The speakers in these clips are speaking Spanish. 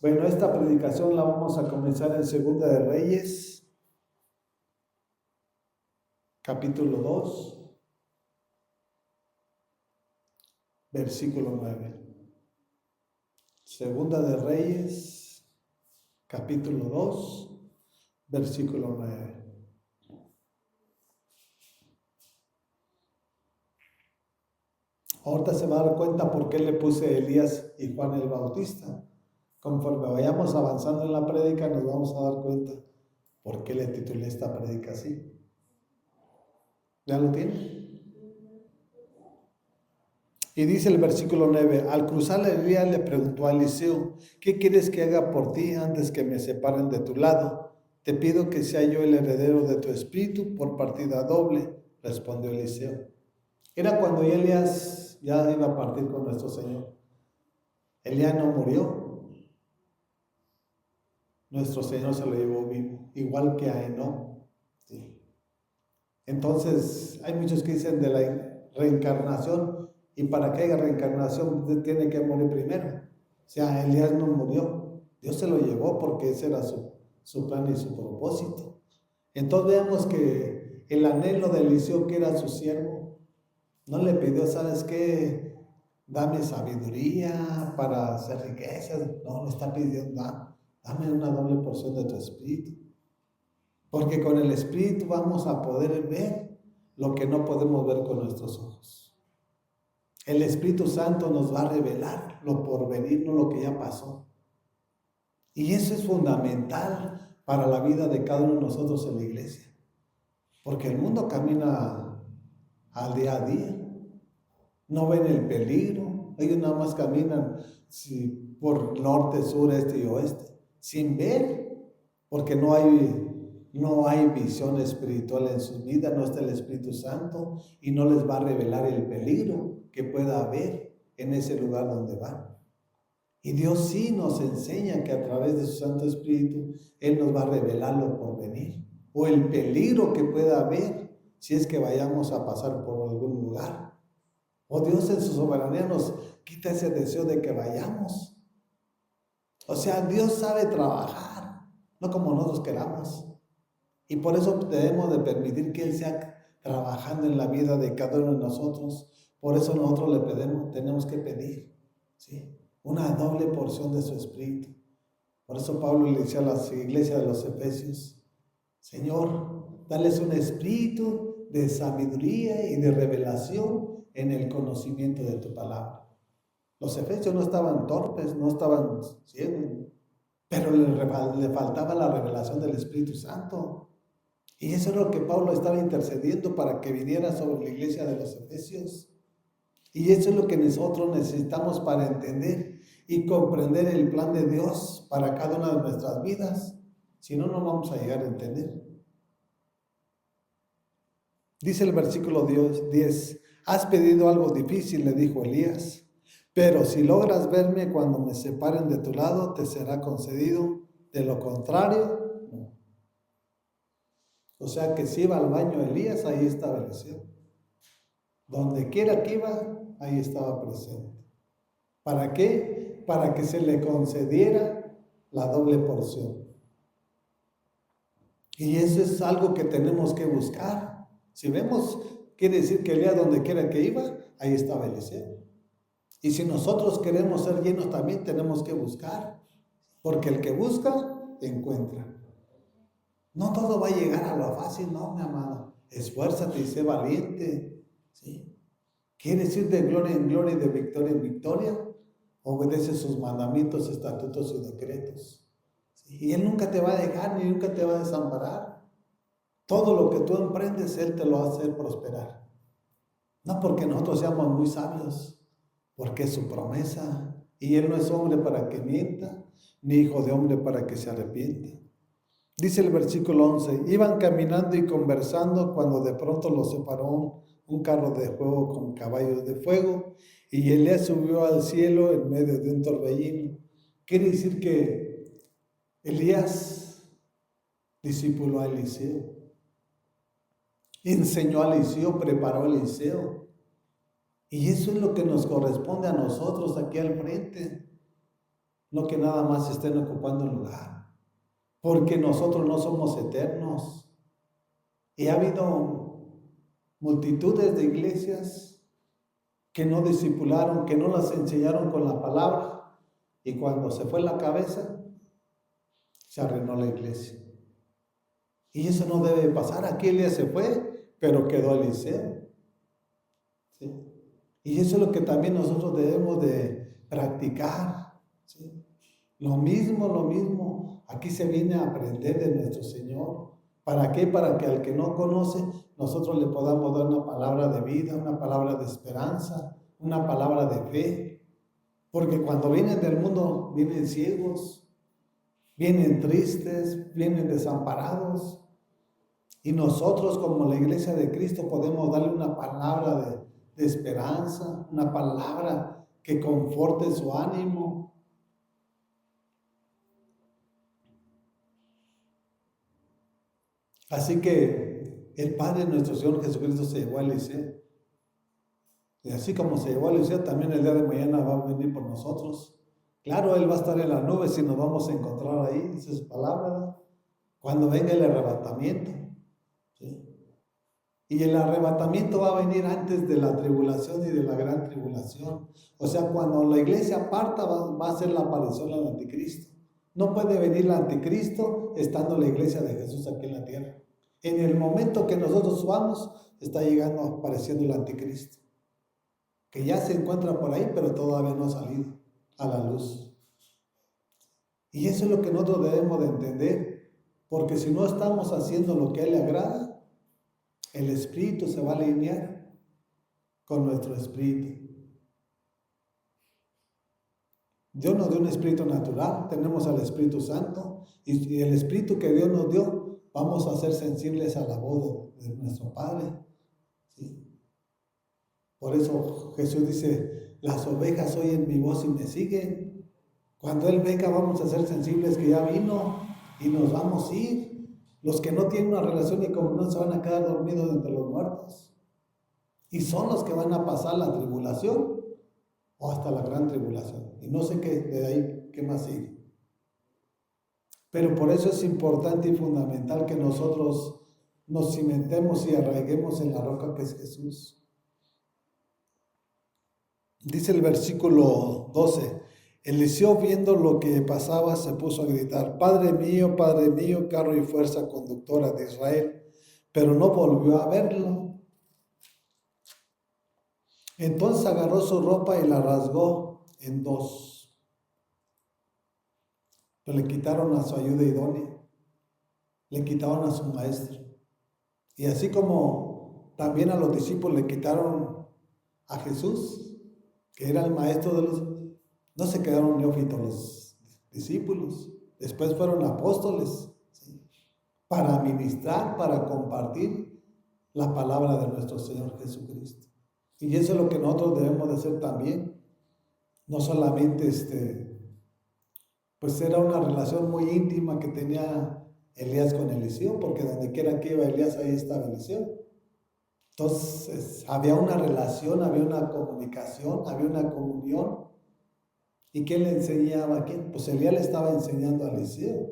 Bueno, esta predicación la vamos a comenzar en Segunda de Reyes, capítulo 2, versículo 9. Segunda de Reyes, capítulo 2, versículo 9. Ahorita se va a dar cuenta por qué le puse Elías y Juan el Bautista. Conforme vayamos avanzando en la prédica, nos vamos a dar cuenta por qué le titulé esta prédica así. ¿Ya lo tiene? Y dice el versículo 9, al cruzar Elías le preguntó a Eliseo, ¿qué quieres que haga por ti antes que me separen de tu lado? Te pido que sea yo el heredero de tu espíritu por partida doble, respondió Eliseo. Era cuando Elías ya iba a partir con nuestro Señor. Elías no murió. Nuestro Señor se lo llevó vivo, igual que a Enoc. Sí. Entonces, hay muchos que dicen de la reencarnación, y para que haya reencarnación tiene que morir primero. O sea, Elías no murió, Dios se lo llevó porque ese era su plan y su propósito. Entonces vemos que el anhelo de Eliseo, que era su siervo, no le pidió, ¿sabes qué? Dame sabiduría para hacer riquezas. No, le está pidiendo, dame una doble porción de tu espíritu. Porque con el espíritu vamos a poder ver lo que no podemos ver con nuestros ojos. El Espíritu Santo nos va a revelar lo por venir, no lo que ya pasó. Y eso es fundamental para la vida de cada uno de nosotros en la iglesia. Porque el mundo camina al día a día. No ven el peligro. Ellos nada más caminan por norte, sur, este y oeste. Sin ver, porque no hay visión espiritual en sus vidas, no está el Espíritu Santo y no les va a revelar el peligro que pueda haber en ese lugar donde van. Y Dios sí nos enseña que a través de su Santo Espíritu Él nos va a revelar lo por venir o el peligro que pueda haber si es que vayamos a pasar por algún lugar. O Dios en su soberanía nos quita ese deseo de que vayamos. O sea, Dios sabe trabajar, no como nosotros queramos. Y por eso debemos de permitir que Él sea trabajando en la vida de cada uno de nosotros. Por eso nosotros tenemos que pedir, ¿sí?, una doble porción de su espíritu. Por eso Pablo le decía a la iglesia de los Efesios, Señor, dales un espíritu de sabiduría y de revelación en el conocimiento de tu palabra. Los efesios no estaban torpes, no estaban ciegos, pero le faltaba la revelación del Espíritu Santo. Y eso es lo que Pablo estaba intercediendo para que viniera sobre la iglesia de los Efesios. Y eso es lo que nosotros necesitamos para entender y comprender el plan de Dios para cada una de nuestras vidas. Si no, no vamos a llegar a entender. Dice el versículo 10, has pedido algo difícil, le dijo Elías, pero si logras verme cuando me separen de tu lado, te será concedido. De lo contrario, no. O sea que si iba al baño Elías, ahí estaba Eliseo. Donde quiera que iba, ahí estaba presente. ¿Para qué? Para que se le concediera la doble porción. Y eso es algo que tenemos que buscar. Si vemos, quiere decir que Elías donde quiera que iba, ahí estaba Eliseo. Y si nosotros queremos ser llenos también tenemos que buscar. Porque el que busca, encuentra. No todo va a llegar a lo fácil, no, mi amado. Esfuérzate y sé valiente, ¿sí? ¿Quieres ir de gloria en gloria y de victoria en victoria? Obedece sus mandamientos, estatutos y decretos. ¿Sí? Y Él nunca te va a dejar ni nunca te va a desamparar. Todo lo que tú emprendes, Él te lo va a hacer prosperar. No porque nosotros seamos muy sabios, porque es su promesa. Y Él no es hombre para que mienta, ni hijo de hombre para que se arrepienta. Dice el versículo 11, iban caminando y conversando cuando de pronto los separó un carro de fuego con caballos de fuego y Elías subió al cielo en medio de un torbellino. Quiere decir que Elías discipuló a Eliseo, enseñó a Eliseo, preparó a Eliseo. Y eso es lo que nos corresponde a nosotros aquí al frente. no que nada más estén ocupando un lugar, porque nosotros no somos eternos. Y ha habido multitudes de iglesias que no discipularon, que no las enseñaron con la palabra, y cuando se fue la cabeza, se arruinó la iglesia. Y eso no debe pasar. Aquí Elías se fue, pero quedó Eliseo. ¿Sí? Y eso es lo que también nosotros debemos de practicar. ¿Sí? Lo mismo. Aquí se viene a aprender de nuestro Señor. ¿Para qué? Para que al que no conoce, nosotros le podamos dar una palabra de vida, una palabra de esperanza, una palabra de fe. Porque cuando vienen del mundo, vienen ciegos, vienen tristes, vienen desamparados. Y nosotros como la iglesia de Cristo podemos darle una palabra de esperanza, una palabra que conforte su ánimo. Así que el Padre nuestro Señor Jesucristo se llevó a Eliseo. Y así como se llevó a Eliseo, también el día de mañana va a venir por nosotros. Claro, Él va a estar en las nubes y nos vamos a encontrar ahí, dice su palabra, cuando venga el arrebatamiento. ¿Sí? Y el arrebatamiento va a venir antes de la tribulación y de la gran tribulación. O sea, cuando la iglesia parta va a ser la aparición del anticristo. No puede venir el anticristo estando la iglesia de Jesús aquí en la tierra. En el momento que nosotros vamos, está llegando, apareciendo el anticristo, que ya se encuentra por ahí, pero todavía no ha salido a la luz. Y eso es lo que nosotros debemos de entender, porque si no estamos haciendo lo que a Él le agrada, el espíritu se va a alinear con nuestro espíritu. Dios nos dio un espíritu natural, tenemos al Espíritu Santo, y el espíritu que Dios nos dio, vamos a ser sensibles a la voz de nuestro Padre. ¿Sí? Por eso Jesús dice, las ovejas oyen mi voz y me siguen. Cuando Él venga vamos a ser sensibles que ya vino y nos vamos a ir. Los que no tienen una relación y comunión se van a quedar dormidos entre los muertos. Y son los que van a pasar la tribulación o hasta la gran tribulación. Y no sé qué, de ahí, qué más sigue. Pero por eso es importante y fundamental que nosotros nos cimentemos y arraiguemos en la roca que es Jesús. Dice el versículo 12, Eliseo viendo lo que pasaba se puso a gritar, Padre mío, carro y fuerza conductora de Israel, pero no volvió a verlo. Entonces agarró su ropa y la rasgó en dos. Pero le quitaron a su ayuda idónea, le quitaron a su maestro. Y así como también a los discípulos le quitaron a Jesús, que era el maestro de los... No se quedaron neófitos los discípulos, después fueron apóstoles, ¿sí? Para ministrar, para compartir la palabra de nuestro Señor Jesucristo. Y eso es lo que nosotros debemos de hacer también. No solamente pues era una relación muy íntima que tenía Elías con Eliseo, porque donde quiera que iba Elías, ahí estaba Eliseo. Entonces había una relación, había una comunicación, había una comunión. ¿Y quién le enseñaba a quién? Pues Elías le estaba enseñando a Eliseo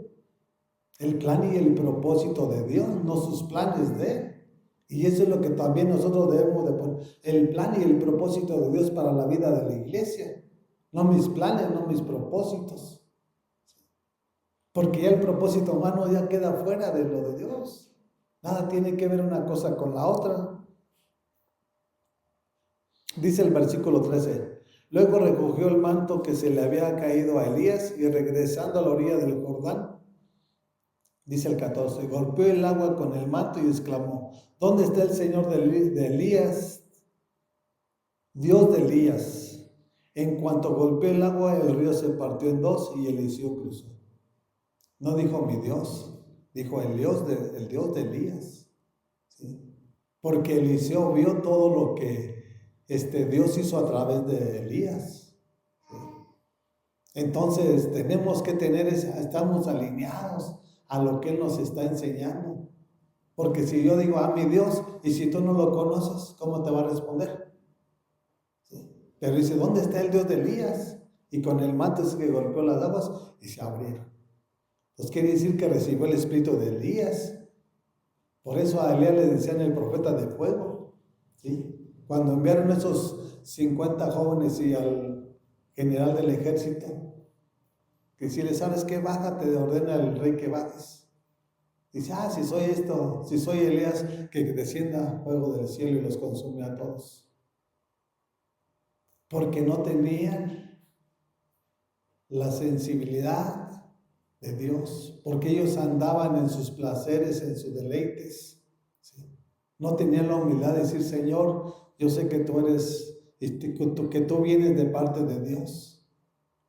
el plan y el propósito de Dios, no sus planes de él. Y eso es lo que también nosotros debemos de poner, el plan y el propósito de Dios para la vida de la iglesia. No mis planes, no mis propósitos. Porque ya el propósito humano ya queda fuera de lo de Dios. Nada tiene que ver una cosa con la otra. Dice el versículo 13. Luego recogió el manto que se le había caído a Elías y regresando a la orilla del Jordán, dice el 14, golpeó el agua con el manto y exclamó, ¿dónde está el Señor de Elías? Dios de Elías. En cuanto golpeó el agua, el río se partió en dos y Eliseo cruzó. No dijo mi Dios, dijo el Dios de Elías. ¿Sí? Porque Eliseo vio todo lo que Dios hizo a través de Elías. ¿Sí? Entonces tenemos que estamos alineados a lo que Él nos está enseñando. Porque si yo digo, mi Dios, y si tú no lo conoces, ¿cómo te va a responder? ¿Sí? Pero dice, ¿dónde está el Dios de Elías? Y con el manto es que golpeó las aguas y se abrieron. Entonces quiere decir que recibió el espíritu de Elías. Por eso a Elías le decían el profeta de fuego, ¿sí? Cuando enviaron esos 50 jóvenes y al general del ejército, que si le sabes que bájate, te ordena el rey que bajes. Dice, si soy esto, si soy Elías, que descienda fuego del cielo y los consume a todos. Porque no tenían la sensibilidad de Dios, porque ellos andaban en sus placeres, en sus deleites, ¿sí? No tenían la humildad de decir, Señor, yo sé que tú eres, que tú vienes de parte de Dios,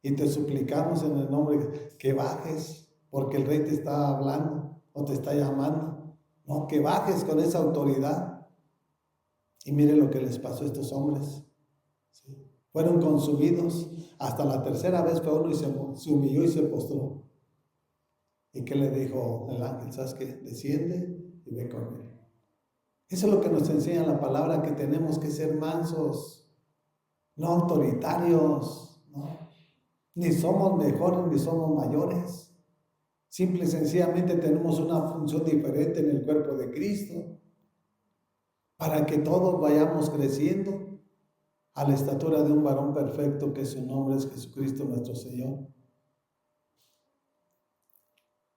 y te suplicamos en el nombre que bajes, porque el rey te está hablando o te está llamando. No, que bajes con esa autoridad. Y mire lo que les pasó a estos hombres, ¿sí? Fueron consumidos. Hasta la tercera vez fue uno y se humilló y se postró. ¿Y qué le dijo el ángel? ¿Sabes qué? Desciende y ve con él. Eso es lo que nos enseña la palabra, que tenemos que ser mansos, no autoritarios, ¿no? Ni somos mejores ni somos mayores. Simple y sencillamente tenemos una función diferente en el cuerpo de Cristo, para que todos vayamos creciendo a la estatura de un varón perfecto, que su nombre es Jesucristo nuestro Señor.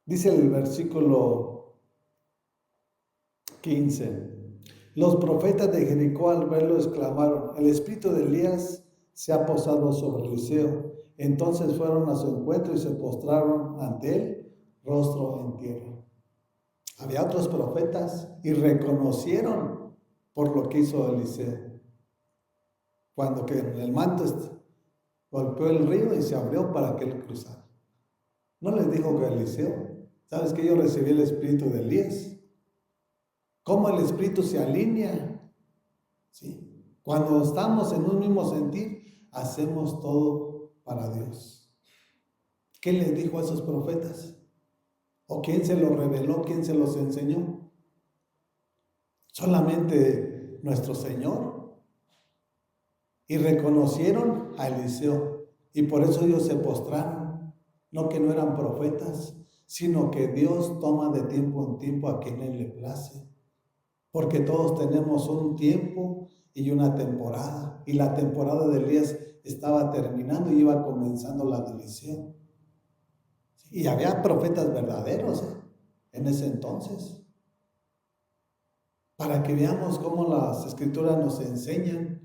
Dice el versículo 15: los profetas de Jericó al verlo exclamaron, el espíritu de Elías se ha posado sobre Eliseo. Entonces fueron a su encuentro y se postraron ante él, rostro en tierra. Había otros profetas y reconocieron por lo que hizo Eliseo. Cuando que el manto golpeó el río y se abrió para que él cruzara. No les dijo que Eliseo, ¿sabes que yo recibí el espíritu de Elías? ¿Cómo el espíritu se alinea? ¿Sí? Cuando estamos en un mismo sentir, hacemos todo para Dios. ¿Qué les dijo a esos profetas? ¿O quién se los reveló? ¿Quién se los enseñó? Solamente nuestro Señor. Y reconocieron a Eliseo. Y por eso ellos se postraron. No que no eran profetas, sino que Dios toma de tiempo en tiempo a quien Él le place. Porque todos tenemos un tiempo y una temporada. Y la temporada de Elías estaba terminando y iba comenzando la de Eliseo. Y había profetas verdaderos en ese entonces. Para que veamos cómo las escrituras nos enseñan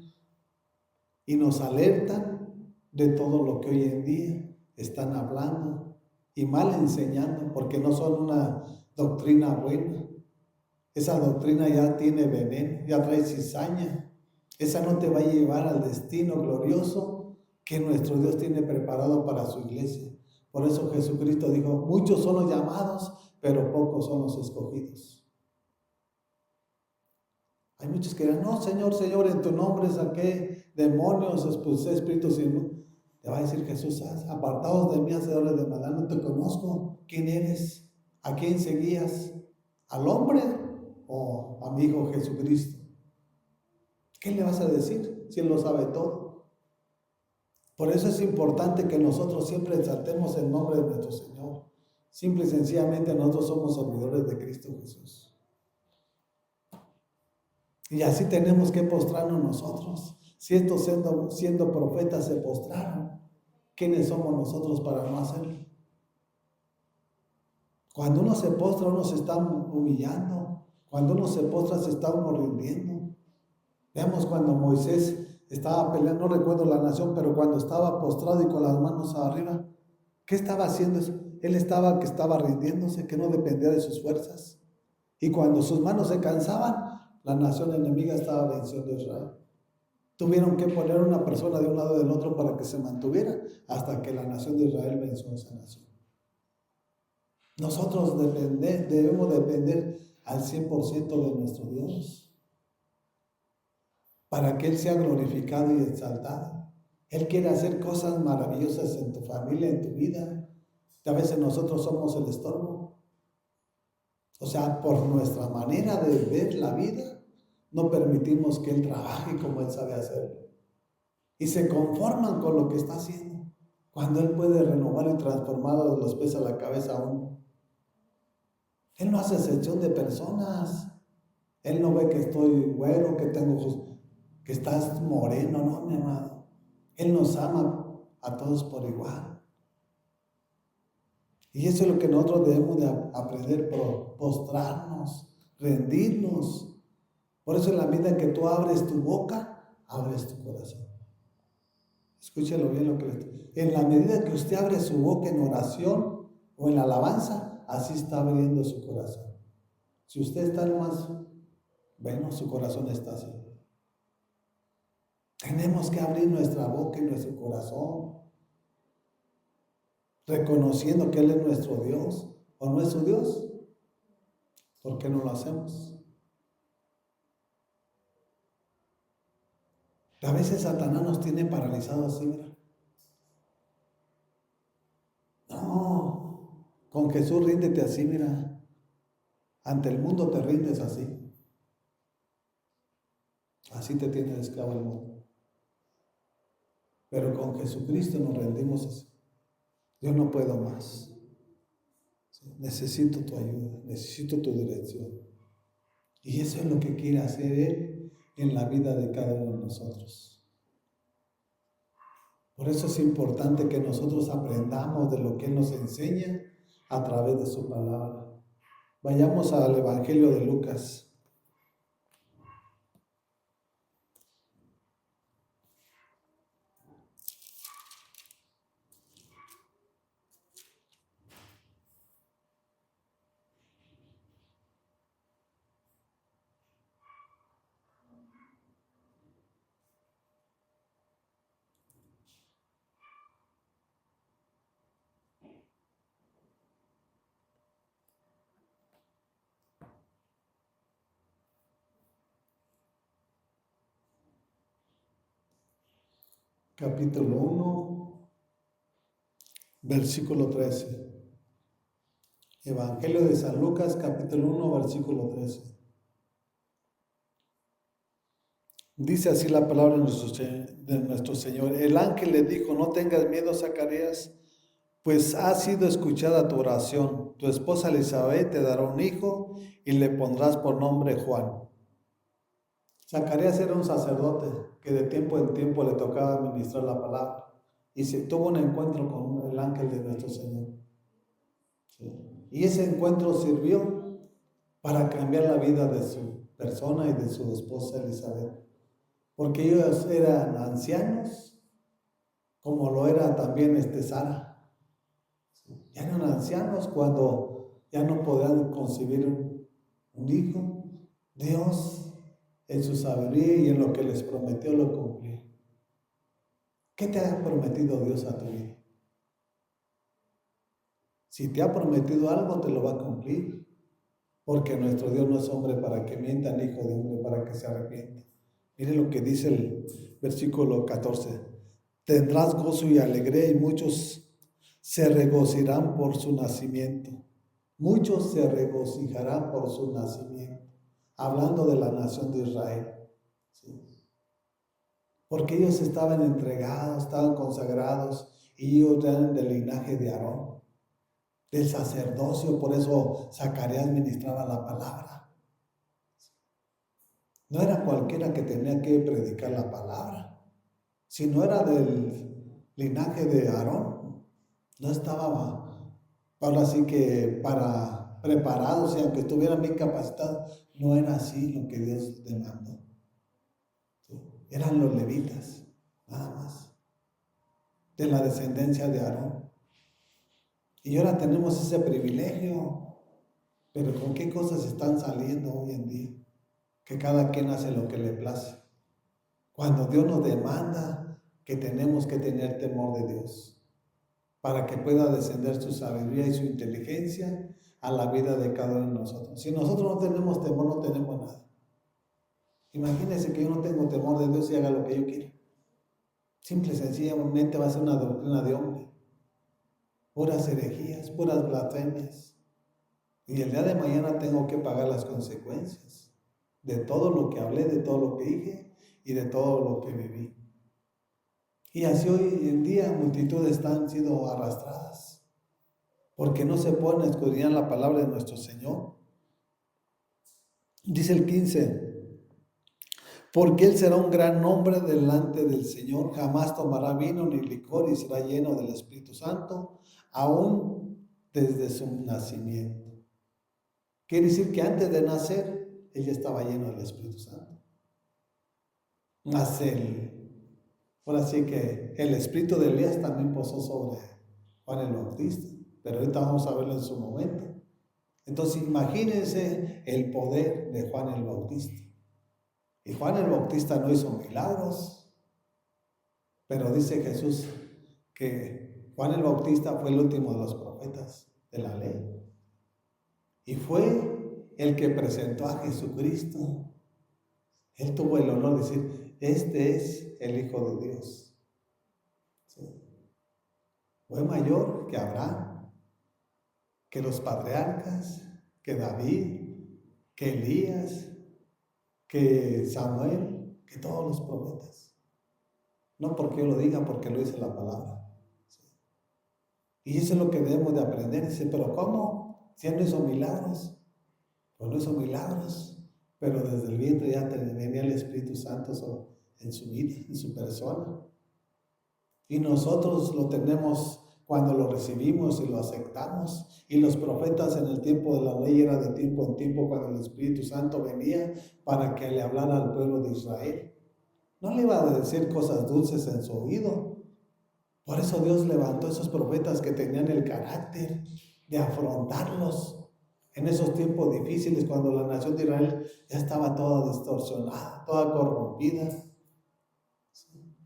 y nos alertan de todo lo que hoy en día están hablando y mal enseñando, porque no son una doctrina buena. Esa doctrina ya tiene veneno, ya trae cizaña. Esa no te va a llevar al destino glorioso que nuestro Dios tiene preparado para su iglesia. Por eso Jesucristo dijo, muchos son los llamados, pero pocos son los escogidos. Hay muchos que dirán, no, Señor, Señor, en tu nombre saqué demonios, expulsé espíritus inmundos. Te va a decir Jesús, apartados de mí, hacedores de maldad, no te conozco. ¿Quién eres? ¿A quién seguías? ¿Al hombre o a mi Hijo Jesucristo? ¿Qué le vas a decir si Él lo sabe todo? Por eso es importante que nosotros siempre exaltemos el nombre de nuestro Señor. Simple y sencillamente nosotros somos servidores de Cristo Jesús. Y así tenemos que postrarnos nosotros. Si estos siendo profetas se postraron, ¿quiénes somos nosotros para no hacerlo? Cuando uno se postra, uno se está humillando. Cuando uno se postra, se está uno rindiendo. Veamos cuando Moisés estaba peleando, no recuerdo la nación, pero cuando estaba postrado y con las manos arriba, ¿qué estaba haciendo? Él estaba rindiéndose, que no dependía de sus fuerzas. Y cuando sus manos se cansaban, la nación enemiga estaba venciendo a Israel. Tuvieron que poner una persona de un lado y del otro para que se mantuviera hasta que la nación de Israel venció a esa nación. Nosotros debemos depender al 100% de nuestro Dios para que Él sea glorificado y exaltado. Él quiere hacer cosas maravillosas en tu familia, en tu vida. Y a veces nosotros somos el estorbo. O sea, por nuestra manera de ver la vida, no permitimos que Él trabaje como Él sabe hacerlo. Y se conforman con lo que está haciendo. cuando Él puede renovar y transformar de los pies a la cabeza a uno. Él no hace excepción de personas. Él no ve que estoy güero, que estás moreno, no, mi amado. Él nos ama a todos por igual. Y eso es lo que nosotros debemos de aprender, postrarnos, rendirnos. Por eso en la medida que tú abres tu boca, abres tu corazón. Escúchelo bien lo que le estoy. En la medida que usted abre su boca en oración o en alabanza, así está abriendo su corazón. Si usted está más, bueno, su corazón está así. Tenemos que abrir nuestra boca y nuestro corazón, reconociendo que Él es nuestro Dios o no es su Dios. ¿Por qué no lo hacemos? A veces Satanás nos tiene paralizados así, mira. No, con Jesús ríndete así, mira. Ante el mundo te rindes así. Así te tiene de esclavo el mundo. Pero con Jesucristo nos rendimos así. Yo no puedo más. Necesito tu ayuda, necesito tu dirección. Y eso es lo que quiere hacer Él en la vida de cada uno de nosotros. Por eso es importante que nosotros aprendamos de lo que Él nos enseña a través de su palabra. Vayamos al Evangelio de Lucas. Capítulo 1, versículo 13. Evangelio de San Lucas, capítulo 1, versículo 13. Dice así la palabra de nuestro Señor. El ángel le dijo: no tengas miedo, Zacarías, pues ha sido escuchada tu oración. Tu esposa Elizabeth te dará un hijo y le pondrás por nombre Juan. Zacarías era un sacerdote que de tiempo en tiempo le tocaba ministrar la palabra y se tuvo un encuentro con el ángel de nuestro Señor. ¿Sí? Y ese encuentro sirvió para cambiar la vida de su persona y de su esposa Elizabeth, porque ellos eran ancianos, como lo era también Sara. ¿Sí? Ya eran ancianos cuando ya no podían concebir un hijo. Dios, en su sabiduría y en lo que les prometió, lo cumplió. ¿Qué te ha prometido Dios a tu vida? Si te ha prometido algo, te lo va a cumplir. Porque nuestro Dios no es hombre para que mienta, ni hijo de hombre para que se arrepienta. Mire lo que dice el versículo 14. Tendrás gozo y alegría y muchos se regocijarán por su nacimiento. Muchos se regocijarán por su nacimiento. Hablando de la nación de Israel. ¿Sí? Porque ellos estaban entregados, estaban consagrados y ellos eran del linaje de Aarón, del sacerdocio. Por eso Zacarías ministraba la palabra. No era cualquiera que tenía que predicar la palabra. Si no era del linaje de Aarón, no estaba, ahora sí que para preparados, y aunque estuvieran bien capacitados, no era así lo que Dios demandó. ¿Sí? Eran los levitas, nada más, de la descendencia de Aarón. Y ahora tenemos ese privilegio, pero ¿con qué cosas están saliendo hoy en día? Que cada quien hace lo que le place. Cuando Dios nos demanda que tenemos que tener temor de Dios, para que pueda descender su sabiduría y su inteligencia a la vida de cada uno de nosotros. Si nosotros no tenemos temor, no tenemos nada. Imagínense que yo no tengo temor de Dios y haga lo que yo quiera. Simple y sencillamente va a ser una doctrina de hombre. Puras herejías, puras blasfemias. Y el día de mañana tengo que pagar las consecuencias de todo lo que hablé, de todo lo que dije y de todo lo que viví. Y así hoy en día multitudes están siendo arrastradas porque no se ponen a escudriñar la palabra de nuestro Señor. Dice el 15, porque él será un gran hombre delante del Señor, jamás tomará vino ni licor y será lleno del Espíritu Santo, aún desde su nacimiento. Quiere decir que antes de nacer, él ya estaba lleno del Espíritu Santo. Ahora sí que el espíritu de Elías también posó sobre Juan el Bautista, pero ahorita vamos a verlo en su momento. Entonces imagínense el poder de Juan el Bautista. Y Juan el Bautista no hizo milagros, pero dice Jesús que Juan el Bautista fue el último de los profetas de la ley. Y fue el que presentó a Jesucristo. Él tuvo el honor de decir, este es el Hijo de Dios. ¿Sí? Fue mayor que Abraham, que los patriarcas, que David, que Elías, que Samuel, que todos los profetas. No porque yo lo diga, porque lo dice la palabra. ¿Sí? Y eso es lo que debemos de aprender. Dice, pero ¿cómo? Si él no hizo milagros. Pues no hizo milagros, pero desde el vientre ya venía el Espíritu Santo en su vida, en su persona. Y nosotros lo tenemos cuando lo recibimos y lo aceptamos. Y los profetas en el tiempo de la ley era de tiempo en tiempo cuando el Espíritu Santo venía para que le hablara al pueblo de Israel. No le iba a decir cosas dulces en su oído. Por eso Dios levantó esos profetas que tenían el carácter de afrontarlos en esos tiempos difíciles, cuando la nación de Israel ya estaba toda distorsionada, toda corrompida,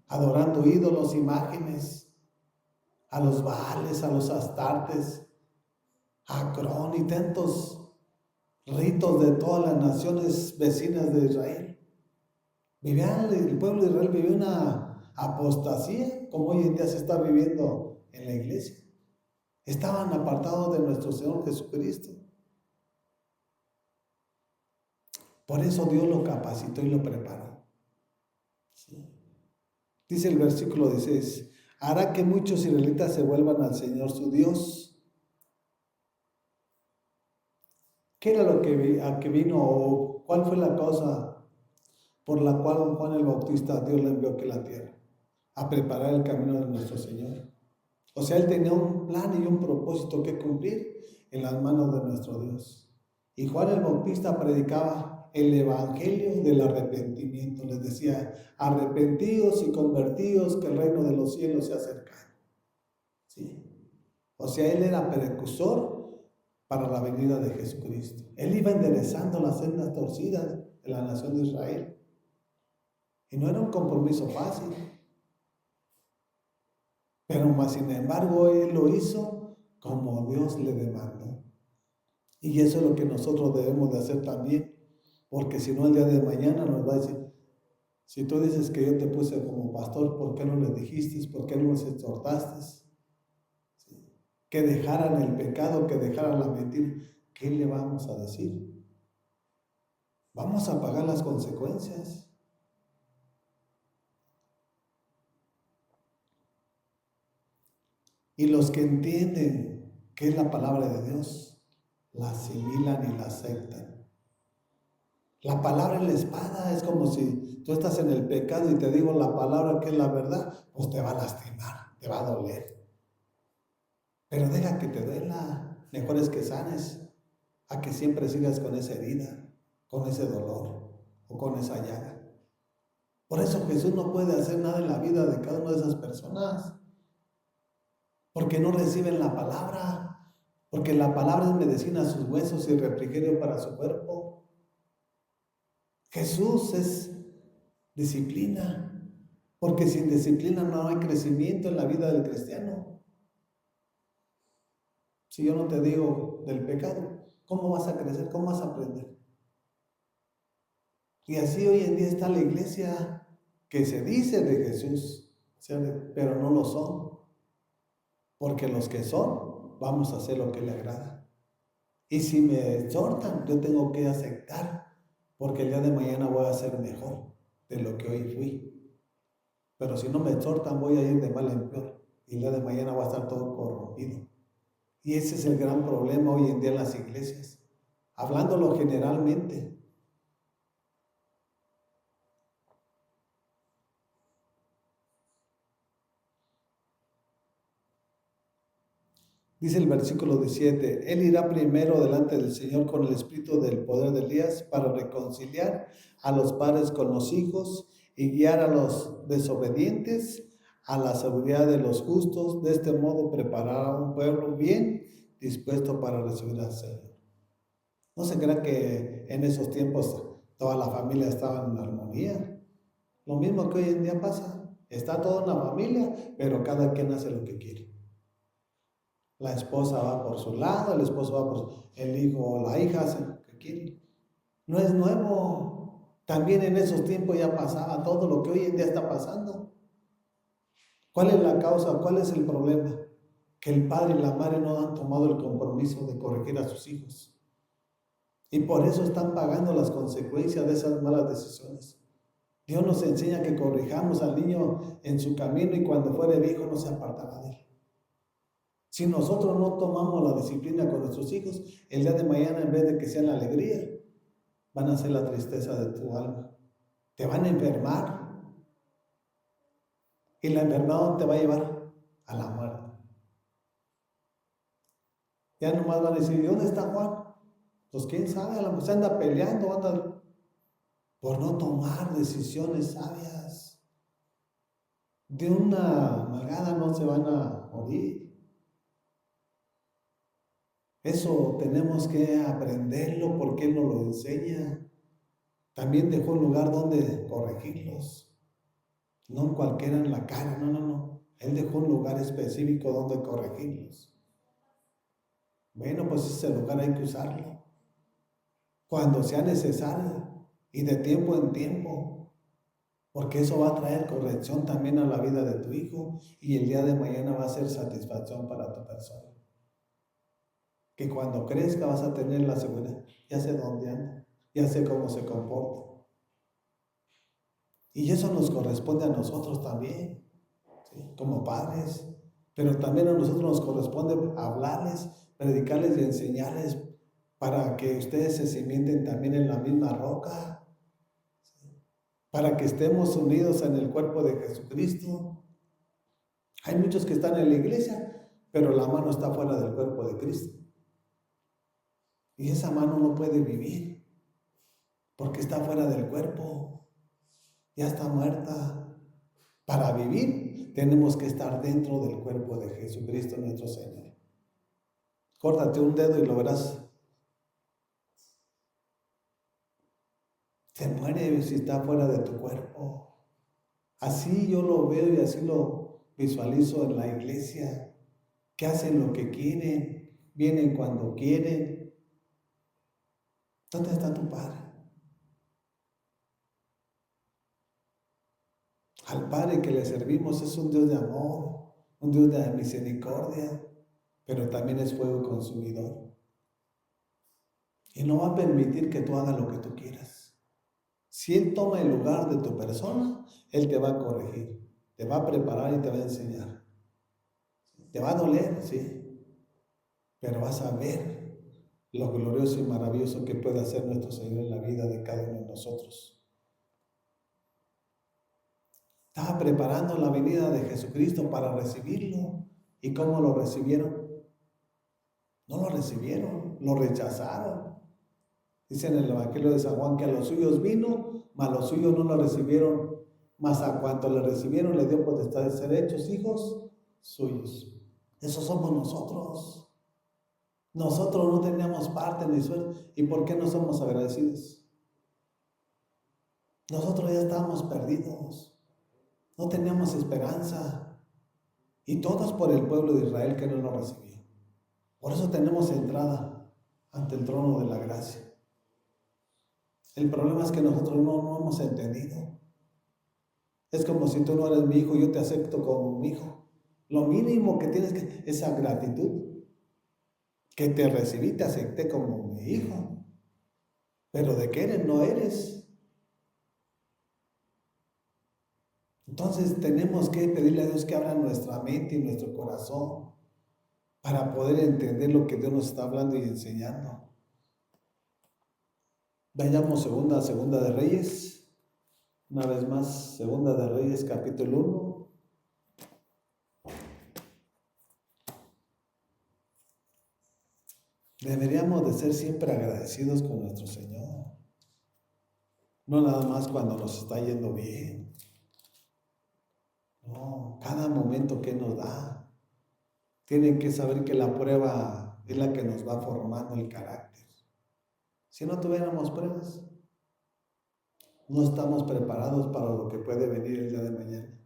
adorando ídolos, imágenes, a los Baales, a los Astartes, a Acrón y tantos ritos de todas las naciones vecinas de Israel. El pueblo de Israel vivía una apostasía, como hoy en día se está viviendo en la iglesia. Estaban apartados de nuestro Señor Jesucristo. Por eso Dios lo capacitó y lo preparó. ¿Sí? Dice el versículo 16, hará que muchos israelitas se vuelvan al Señor su Dios. ¿Qué era a que vino o cuál fue la causa por la cual Juan el Bautista Dios le envió aquí a la tierra? A preparar el camino de nuestro Señor. O sea, él tenía un plan y un propósito que cumplir en las manos de nuestro Dios. Y Juan el Bautista predicaba el evangelio del arrepentimiento. Les decía, arrepentíos y convertíos que el reino de los cielos se acerca. ¿Sí? O sea, él era precursor para la venida de Jesucristo. Él iba enderezando las sendas torcidas de la nación de Israel. Y no era un compromiso fácil. Pero más sin embargo, él lo hizo como Dios le demandó. Y eso es lo que nosotros debemos de hacer también. Porque si no, el día de mañana nos va a decir, si tú dices que yo te puse como pastor, ¿por qué no les dijiste? ¿Por qué no les exhortaste? ¿Sí? Que dejaran el pecado, que dejaran la mentira. ¿Qué le vamos a decir? Vamos a pagar las consecuencias. Y los que entienden qué es la palabra de Dios, la asimilan y la aceptan. La palabra es la espada, es como si tú estás en el pecado y te digo la palabra que es la verdad, pues te va a lastimar, te va a doler. Pero deja que te duela, mejor es que sanes, a que siempre sigas con esa herida, con ese dolor o con esa llaga. Por eso Jesús no puede hacer nada en la vida de cada una de esas personas, porque no reciben la palabra, porque la palabra es medicina a sus huesos y refrigerio para su cuerpo. Jesús es disciplina, porque sin disciplina no hay crecimiento en la vida del cristiano. Si yo no te digo del pecado, ¿cómo vas a crecer? ¿Cómo vas a aprender? Y así hoy en día está la iglesia que se dice de Jesús, pero no lo son, porque los que son, vamos a hacer lo que le agrada. Y si me exhortan, yo tengo que aceptar, porque el día de mañana voy a ser mejor de lo que hoy fui. Pero si no me exhortan, voy a ir de mal en peor. Y el día de mañana va a estar todo corrompido. Y ese es el gran problema hoy en día en las iglesias. Hablándolo generalmente. Dice el versículo 17, Él irá primero delante del Señor con el espíritu del poder de Elías para reconciliar a los padres con los hijos y guiar a los desobedientes a la seguridad de los justos. De este modo preparar a un pueblo bien dispuesto para recibir al Señor. No se crea que en esos tiempos toda la familia estaba en armonía. Lo mismo que hoy en día pasa. Está toda una familia, pero cada quien hace lo que quiere. La esposa va por su lado, el esposo va por el hijo o la hija hace lo que quiere. No es nuevo. También en esos tiempos ya pasaba todo lo que hoy en día está pasando. ¿Cuál es la causa? ¿Cuál es el problema? Que el padre y la madre no han tomado el compromiso de corregir a sus hijos. Y por eso están pagando las consecuencias de esas malas decisiones. Dios nos enseña que corrijamos al niño en su camino y cuando fuere viejo no se apartará de él. Si nosotros no tomamos la disciplina con nuestros hijos, el día de mañana en vez de que sea la alegría, van a ser la tristeza de tu alma. Te van a enfermar. Y la enfermedad te va a llevar a la muerte. Ya nomás van a decir, ¿dónde está Juan? Pues quién sabe, a lo mejor se anda peleando, anda por no tomar decisiones sabias. De una malgada no se van a morir. Eso tenemos que aprenderlo porque Él nos lo enseña. También dejó un lugar donde corregirlos. No cualquiera en la cara, no. Él dejó un lugar específico donde corregirlos. Bueno, pues ese lugar hay que usarlo cuando sea necesario y de tiempo en tiempo, porque eso va a traer corrección también a la vida de tu hijo y el día de mañana va a ser satisfacción para tu persona. Que cuando crezca vas a tener la seguridad, ya sé dónde anda, ya sé cómo se comporta. Y eso nos corresponde a nosotros también, ¿sí? Como padres, pero también a nosotros nos corresponde hablarles, predicarles y enseñarles para que ustedes se cimienten también en la misma roca, ¿sí? Para que estemos unidos en el cuerpo de Jesucristo. Hay muchos que están en la iglesia, pero la mano está fuera del cuerpo de Cristo. Y esa mano no puede vivir, porque está fuera del cuerpo, ya está muerta. Para vivir tenemos que estar dentro del cuerpo de Jesucristo nuestro Señor. Córtate un dedo y lo verás. Se muere si está fuera de tu cuerpo. Así yo lo veo y así lo visualizo en la iglesia, que hacen lo que quieren, vienen cuando quieren. ¿Dónde está tu Padre? Al Padre que le servimos es un Dios de amor, un Dios de misericordia, pero también es fuego consumidor. Y no va a permitir que tú hagas lo que tú quieras. Si Él toma el lugar de tu persona, Él te va a corregir, te va a preparar y te va a enseñar. Te va a doler, sí, pero vas a ver lo glorioso y maravilloso que puede hacer nuestro Señor en la vida de cada uno de nosotros. Estaba preparando la venida de Jesucristo para recibirlo. ¿Y cómo lo recibieron? No lo recibieron, lo rechazaron. Dice en el Evangelio de San Juan que a los suyos vino, mas los suyos no lo recibieron, mas a cuanto le recibieron le dio potestad de ser hechos hijos suyos. Esos somos nosotros. Nosotros no teníamos parte ni suerte. ¿Y por qué no somos agradecidos? Nosotros ya estábamos perdidos. No teníamos esperanza. Y todos por el pueblo de Israel que no lo recibió. Por eso tenemos entrada ante el trono de la gracia. El problema es que nosotros no hemos entendido. Es como si tú no eres mi hijo, yo te acepto como mi hijo. Lo mínimo que tienes que esa gratitud. Que te recibí, te acepté como mi hijo. Pero de que eres, no eres. Entonces tenemos que pedirle a Dios que abra nuestra mente y nuestro corazón para poder entender lo que Dios nos está hablando y enseñando. Vayamos segunda de Reyes, una vez más, segunda de Reyes, capítulo 1. Deberíamos de ser siempre agradecidos con nuestro Señor, no nada más cuando nos está yendo bien. No, cada momento que nos da, tienen que saber que la prueba es la que nos va formando el carácter. Si no tuviéramos pruebas, no estamos preparados para lo que puede venir el día de mañana.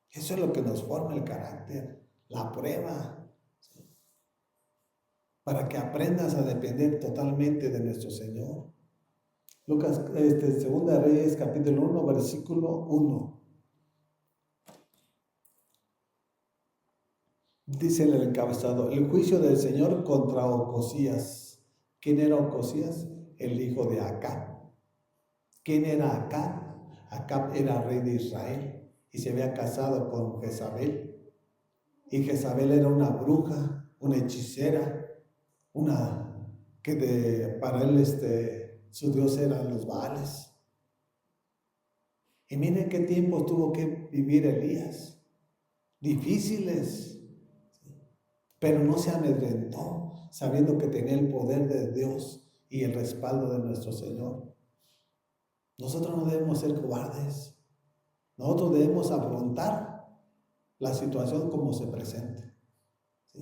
Eso es lo que nos forma el carácter, la prueba, ¿sí? Para que aprendas a depender totalmente de nuestro Señor. Segunda de Reyes, capítulo 1, versículo 1. Dice el encabezado: el juicio del Señor contra Ocosías. ¿Quién era Ocosías? El hijo de Acab. ¿Quién era Acab? Acab era rey de Israel y se había casado con Jezabel. Y Jezabel era una bruja, una hechicera, para él su dios eran los Baales. Y miren qué tiempos tuvo que vivir Elías, difíciles, pero no se amedrentó, sabiendo que tenía el poder de Dios y el respaldo de nuestro Señor. Nosotros no debemos ser cobardes, nosotros debemos afrontar la situación como se presente.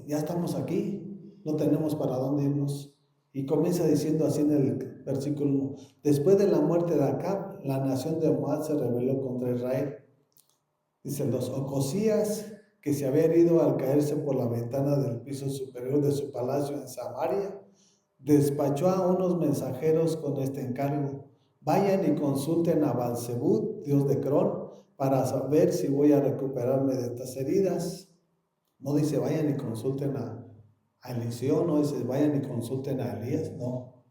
Ya estamos aquí, no tenemos para dónde irnos. Y comienza diciendo así en el versículo 1: después de la muerte de Acab, la nación de Moab se rebeló contra Israel. Dice el 2: Ocosías, que se había herido al caerse por la ventana del piso superior de su palacio en Samaria, despachó a unos mensajeros con este encargo: vayan y consulten a Baal-Zebub, dios de Cron, para saber si voy a recuperarme de estas heridas. No dice vayan y consulten a Eliseo, no dice vayan y consulten a Elías, no.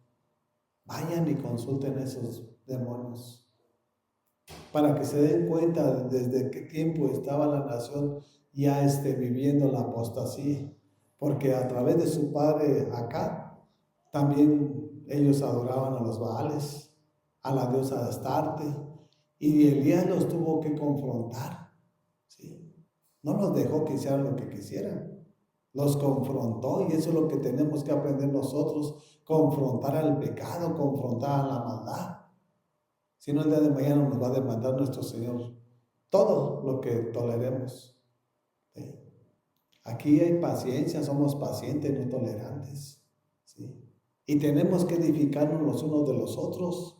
Vayan y consulten a esos demonios, para que se den cuenta desde qué tiempo estaba la nación ya viviendo la apostasía, porque a través de su padre Acab, también ellos adoraban a los Baales, a la diosa Astarte, y Elías los tuvo que confrontar, ¿sí? No los dejó que hicieran lo que quisieran, los confrontó, y eso es lo que tenemos que aprender nosotros: confrontar al pecado, confrontar a la maldad. Si no, el día de mañana nos va a demandar nuestro Señor todo lo que toleremos, ¿sí? Aquí hay paciencia, somos pacientes, no tolerantes, ¿sí? Y tenemos que edificarnos los unos de los otros.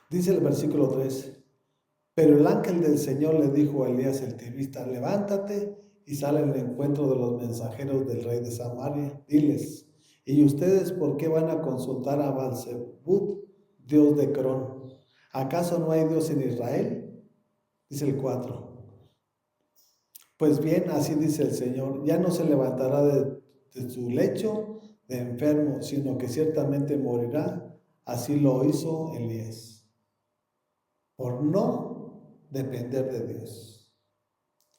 Dice el versículo 3: pero el ángel del Señor le dijo a Elías el tibista: levántate y sale al encuentro de los mensajeros del rey de Samaria. Diles: ¿y ustedes por qué van a consultar a Baal-Zebub, dios de Cron? ¿Acaso no hay Dios en Israel? Dice el 4: pues bien, así dice el Señor: ya no se levantará de su lecho de enfermo, sino que ciertamente morirá. Así lo hizo Elías, por no depender de Dios.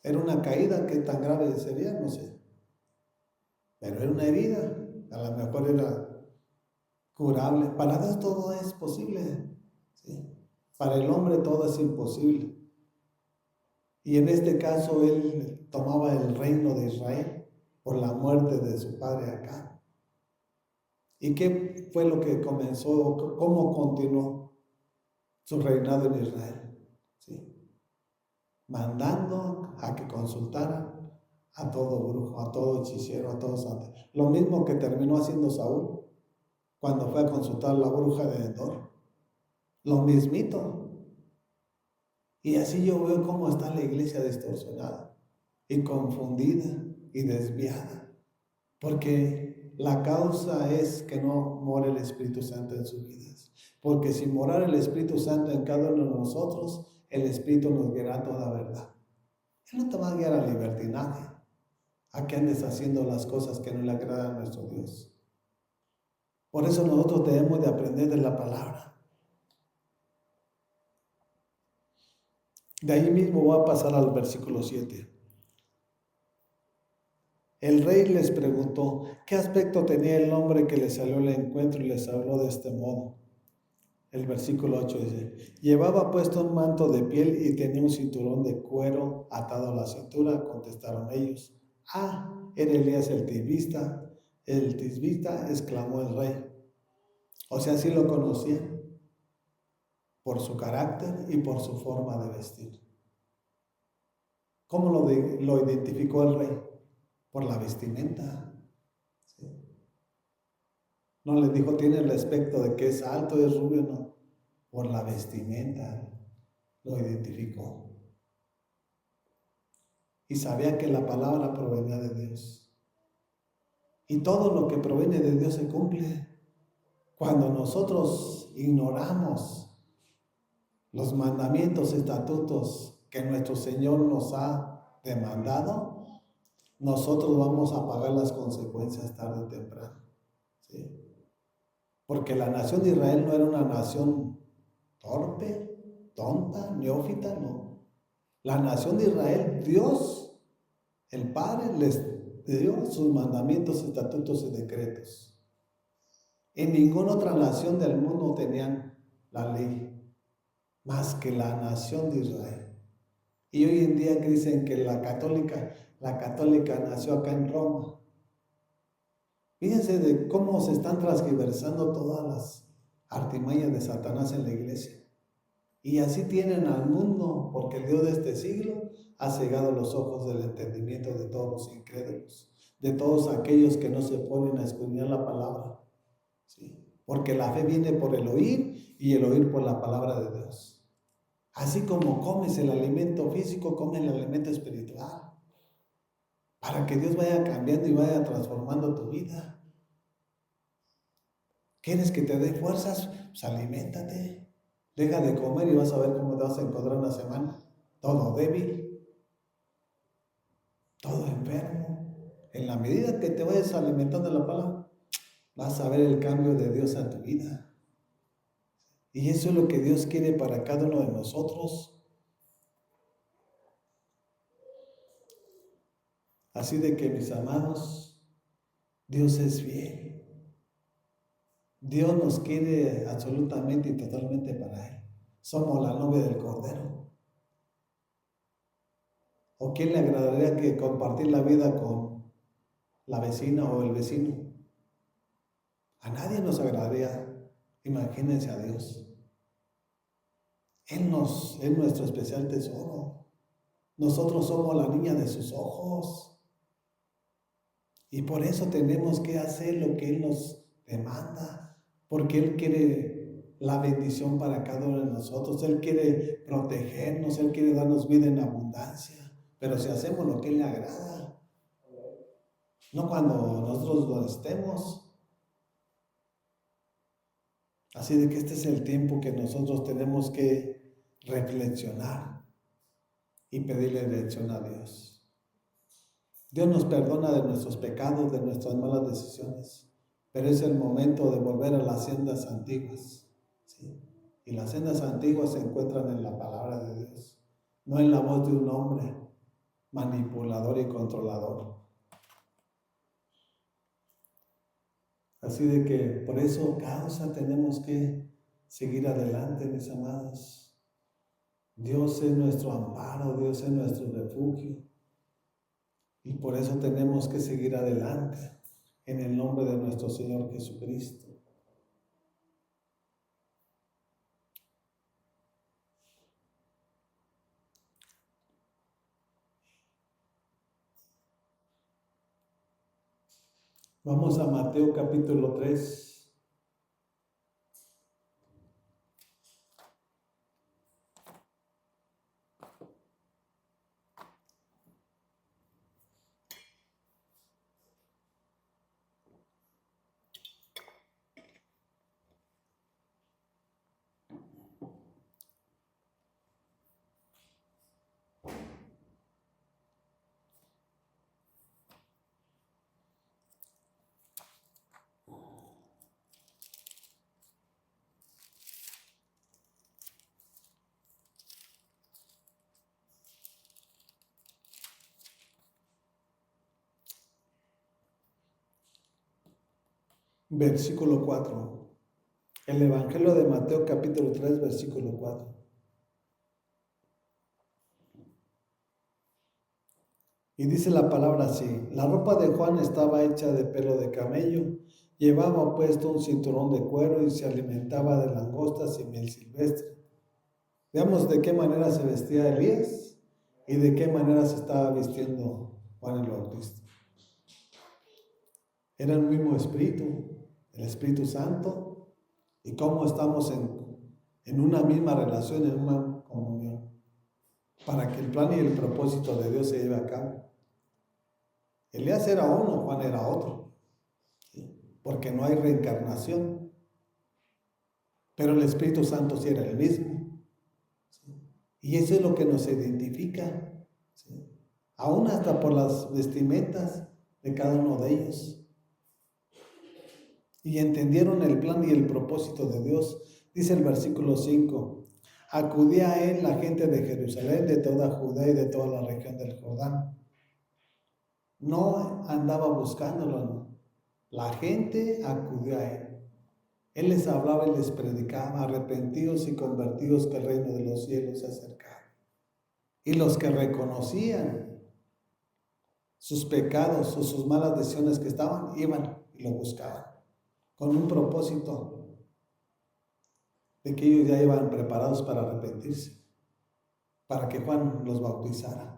Era una caída, ¿qué tan grave sería? No sé. Pero era una herida, a lo mejor era curable. Para Dios todo es posible, ¿sí? Para el hombre todo es imposible. Y en este caso él tomaba el reino de Israel por la muerte de su padre Acab. ¿Y qué fue lo que comenzó? ¿Cómo continuó su reinado en Israel? ¿Sí? Mandando a que consultaran a todo brujo, a todo hechicero, a todo santo. Lo mismo que terminó haciendo Saúl cuando fue a consultar a la bruja de Endor. Lo mismito. Y así yo veo cómo está la iglesia distorsionada y confundida y desviada, porque la causa es que no mora el Espíritu Santo en sus vidas. Porque si morara el Espíritu Santo en cada uno de nosotros, el Espíritu nos guiará a toda verdad. Él no te va a guiar al libertinaje, a que andes haciendo las cosas que no le agradan a nuestro Dios. Por eso nosotros debemos de aprender de la palabra. De ahí mismo voy a pasar al versículo 7. El rey les preguntó qué aspecto tenía el hombre que les salió al encuentro y les habló de este modo. El versículo 8 dice, llevaba puesto un manto de piel y tenía un cinturón de cuero atado a la cintura. Contestaron ellos, era Elías el tisbita. El tisbita, exclamó el rey. O sea, sí lo conocían por su carácter y por su forma de vestir. ¿Cómo lo identificó el rey? Por la vestimenta. ¿Sí? No le dijo, tiene el aspecto de que es alto, es rubio, no. Por la vestimenta lo identificó. Y sabía que la palabra provenía de Dios. Y todo lo que proviene de Dios se cumple. Cuando nosotros ignoramos los mandamientos, estatutos que nuestro Señor nos ha demandado, nosotros vamos a pagar las consecuencias tarde o temprano. ¿Sí? Porque la nación de Israel no era una nación torpe, tonta, neófita, no. La nación de Israel, Dios, el Padre, les dio sus mandamientos, estatutos y decretos. En ninguna otra nación del mundo tenían la ley, más que la nación de Israel. Y hoy en día dicen que la católica nació acá en Roma. Fíjense de cómo se están transgiversando todas las artimañas de Satanás en la iglesia. Y así tienen al mundo, porque el Dios de este siglo ha cegado los ojos del entendimiento de todos los incrédulos, de todos aquellos que no se ponen a escudriñar la palabra. ¿Sí? Porque la fe viene por el oír y el oír por la palabra de Dios. Así como comes el alimento físico, come el alimento espiritual. Para que Dios vaya cambiando y vaya transformando tu vida. ¿Quieres que te dé fuerzas? Pues aliméntate. Deja de comer y vas a ver cómo te vas a encontrar una semana. Todo débil, todo enfermo. En la medida que te vayas alimentando de la palabra, vas a ver el cambio de Dios en tu vida. Y eso es lo que Dios quiere para cada uno de nosotros. Así de que, mis amados, Dios es fiel. Dios nos quiere absolutamente y totalmente para Él. Somos la novia del Cordero. ¿O quién le agradaría que compartir la vida con la vecina o el vecino? A nadie nos agradaría. Imagínense a Dios. Él es nuestro especial tesoro. Nosotros somos la niña de sus ojos. Y por eso tenemos que hacer lo que Él nos demanda. Porque Él quiere la bendición para cada uno de nosotros. Él quiere protegernos. Él quiere darnos vida en abundancia. Pero si hacemos lo que Él le agrada. No cuando nosotros lo estemos. Así de que este es el tiempo que nosotros tenemos que reflexionar y pedirle dirección a Dios. Dios nos perdona de nuestros pecados, de nuestras malas decisiones, pero es el momento de volver a las sendas antiguas. ¿Sí? Y las sendas antiguas se encuentran en la palabra de Dios, no en la voz de un hombre manipulador y controlador. Así de que por eso causa tenemos que seguir adelante, mis amados. Dios es nuestro amparo, Dios es nuestro refugio. Y por eso tenemos que seguir adelante en el nombre de nuestro Señor Jesucristo. Vamos a Mateo capítulo 3. versículo 4. El Evangelio de Mateo capítulo 3, versículo 4. Y dice la palabra así: la ropa de Juan estaba hecha de pelo de camello, llevaba puesto un cinturón de cuero y se alimentaba de langostas y miel silvestre. Veamos de qué manera se vestía Elías y de qué manera se estaba vistiendo Juan el Bautista. Era el mismo Espíritu, el Espíritu Santo, y cómo estamos en una misma relación, en una comunión, para que el plan y el propósito de Dios se lleve a cabo. Elías era uno, Juan era otro, ¿sí? Porque no hay reencarnación, pero el Espíritu Santo sí era el mismo, ¿sí? Y eso es lo que nos identifica, ¿sí? Aún hasta por las vestimentas de cada uno de ellos. Y entendieron el plan y el propósito de Dios. Dice el versículo 5: acudía a él la gente de Jerusalén, de toda Judea y de toda la región del Jordán. No andaba buscándolo, no. La gente acudió a él. Él les hablaba y les predicaba: arrepentidos y convertidos, que el reino de los cielos se acercaba. Y los que reconocían sus pecados o sus malas decisiones que estaban, iban y lo buscaban, con un propósito de que ellos ya iban preparados para arrepentirse, para que Juan los bautizara.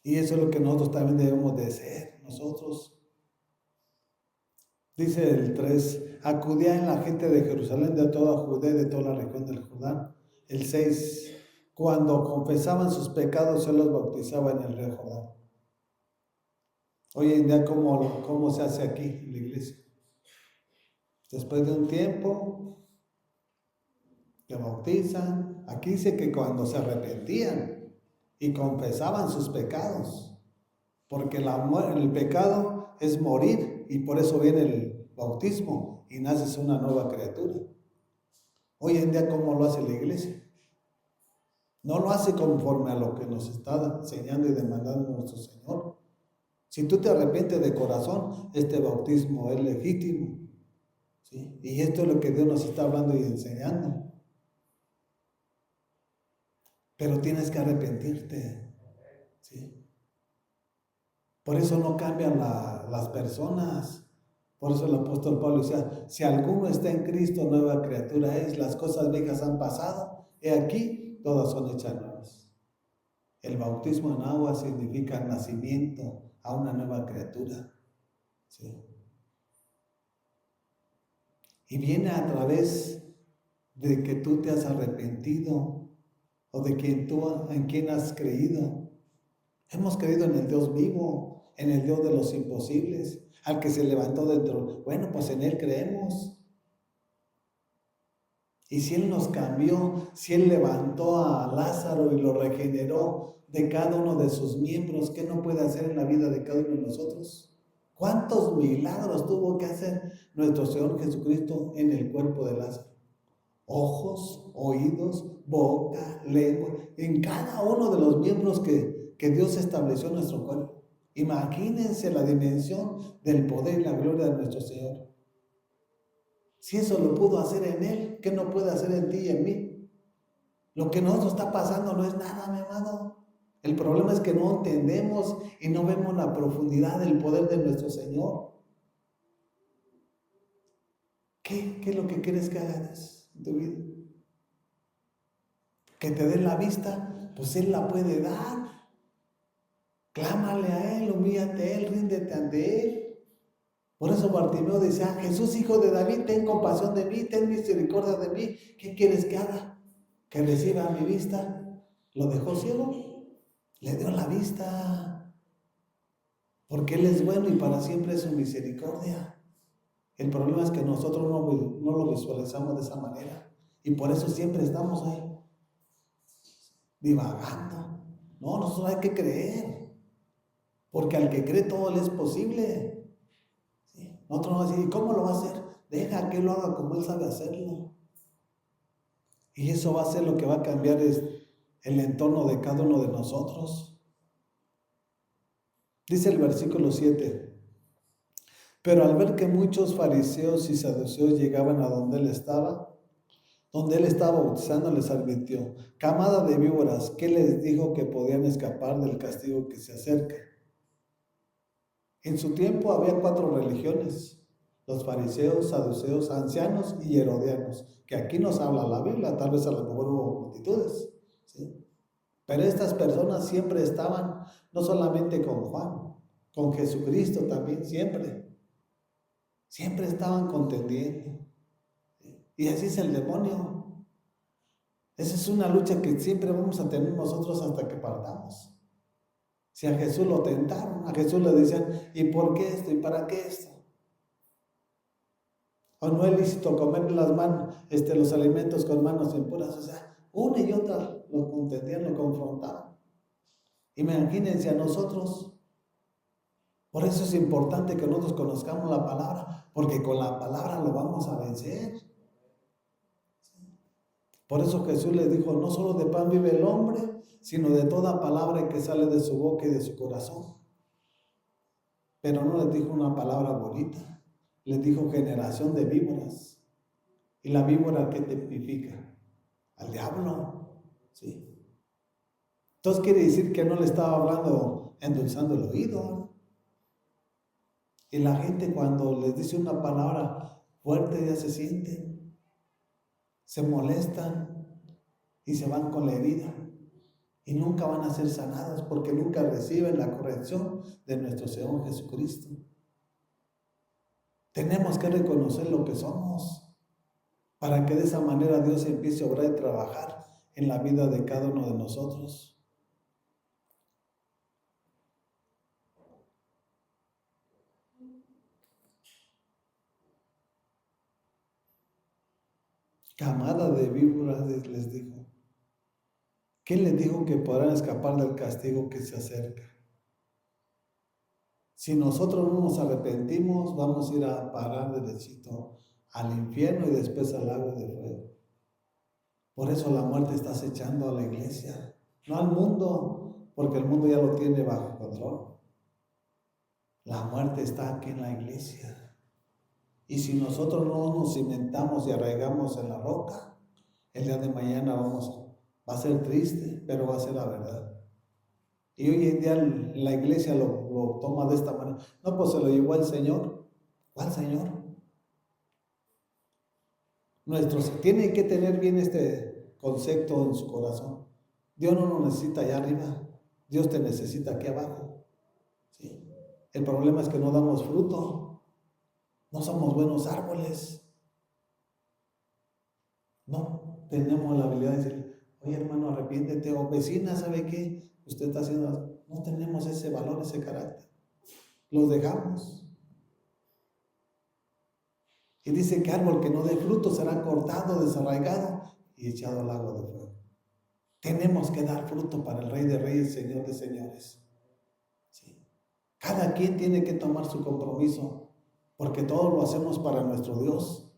Y eso es lo que nosotros también debemos de ser, nosotros. Dice el 3: acudía en la gente de Jerusalén, de toda Judea y de toda la región del Jordán. El 6: cuando confesaban sus pecados, Él los bautizaba en el río Jordán. Hoy en día, ¿cómo se hace aquí en la iglesia? Después de un tiempo, te bautizan. Aquí dice que cuando se arrepentían y confesaban sus pecados, porque el pecado es morir, y por eso viene el bautismo y naces una nueva criatura. Hoy en día, ¿cómo lo hace la iglesia? No lo hace conforme a lo que nos está enseñando y demandando nuestro Señor. Si tú te arrepientes de corazón, este bautismo es legítimo, ¿sí? Y esto es lo que Dios nos está hablando y enseñando. Pero tienes que arrepentirte, ¿sí? Por eso no cambian las personas. Por eso el apóstol Pablo decía: si alguno está en Cristo, nueva criatura es. Las cosas viejas han pasado, he aquí, todas son hechas nuevas. El bautismo en agua significa nacimiento a una nueva criatura, ¿sí? Y viene a través de que tú te has arrepentido, o de en quien has creído. Hemos creído en el Dios vivo, en el Dios de los imposibles, al que se levantó dentro. Bueno, pues en Él creemos. Y si Él nos cambió, si Él levantó a Lázaro y lo regeneró de cada uno de sus miembros, ¿qué no puede hacer en la vida de cada uno de nosotros? ¿Cuántos milagros tuvo que hacer nuestro Señor Jesucristo en el cuerpo de Lázaro? Ojos, oídos, boca, lengua, en cada uno de los miembros que Dios estableció en nuestro cuerpo. Imagínense la dimensión del poder y la gloria de nuestro Señor. Si eso lo pudo hacer en Él, ¿qué no puede hacer en ti y en mí? Lo que nos está pasando no es nada, mi amado. El problema es que no entendemos y no vemos la profundidad del poder de nuestro Señor. ¿Qué es lo que quieres que hagas en tu vida? Que te dé la vista, pues Él la puede dar. Clámale a Él, humíllate a Él, ríndete ante Él. Por eso Bartimeo decía: Jesús, hijo de David, ten compasión de mí, ten misericordia de mí. ¿Qué quieres que haga? Que reciba mi vista. ¿Lo dejó ciego? Le dio la vista. Porque Él es bueno y para siempre es su misericordia. El problema es que nosotros no lo visualizamos de esa manera. Y por eso siempre estamos ahí, divagando. No, nosotros hay que creer. Porque al que cree todo le es posible. ¿Sí? Nosotros vamos a decir: ¿y cómo lo va a hacer? Deja que Él lo haga como Él sabe hacerlo. Y eso va a ser lo que va a cambiar el entorno de cada uno de nosotros. Dice el versículo 7: Pero al ver que muchos fariseos y saduceos llegaban a donde él estaba bautizando, les advirtió: camada de víboras, ¿qué les dijo que podían escapar del castigo que se acerca? En su tiempo había 4 religiones: los fariseos, saduceos, ancianos y herodianos, que aquí nos habla la Biblia. Tal vez a lo mejor hubo multitudes, ¿sí? Pero estas personas siempre estaban, no solamente con Juan, con Jesucristo también, siempre estaban contendiendo. Y así es el demonio. Esa es una lucha que siempre vamos a tener nosotros hasta que partamos. Si a Jesús lo tentaron, a Jesús le decían: ¿y por qué esto? ¿Y para qué esto? O no es lícito comer las manos, los alimentos con manos impuras. O sea, una y otra lo contendían, lo confrontaban. Imagínense a nosotros. Por eso es importante que nosotros conozcamos la palabra, porque con la palabra lo vamos a vencer. Por eso Jesús les dijo: no solo de pan vive el hombre, sino de toda palabra que sale de su boca y de su corazón. Pero no les dijo una palabra bonita, les dijo generación de víboras. ¿Y la víbora qué tipifica? Al diablo, ¿sí? Entonces quiere decir que no le estaba hablando endulzando el oído. Y la gente, cuando les dice una palabra fuerte, ya se sienten, se molestan y se van con la herida. Y nunca van a ser sanadas, porque nunca reciben la corrección de nuestro Señor Jesucristo. Tenemos que reconocer lo que somos, para que de esa manera Dios empiece a obrar y trabajar en la vida de cada uno de nosotros. Camada de víboras, les dijo. ¿Quién les dijo que podrán escapar del castigo que se acerca? Si nosotros no nos arrepentimos, vamos a ir a parar derechito al infierno y después al lago de fuego. Por eso la muerte está acechando a la iglesia, no al mundo, porque el mundo ya lo tiene bajo control. La muerte está aquí en la iglesia. Y si nosotros no nos cimentamos y arraigamos en la roca, el día de mañana va a ser triste, pero va a ser la verdad. Y hoy en día la iglesia lo toma de esta manera. No, pues se lo llevó el Señor. ¿Cuál Señor? Tiene que tener bien este concepto en su corazón. Dios no nos necesita allá arriba, Dios te necesita aquí abajo, ¿sí? El problema es que no damos fruto, no somos buenos árboles, no tenemos la habilidad de decir: oye, hermano, arrepiéntete, o vecina, ¿sabe qué? Usted está haciendo. No tenemos ese valor, ese carácter, los dejamos. Y dice que árbol que no dé fruto será cortado, desarraigado y echado al lago de fuego. Tenemos que dar fruto para el Rey de Reyes, Señor de Señores. ¿Sí? Cada quien tiene que tomar su compromiso, porque todo lo hacemos para nuestro Dios.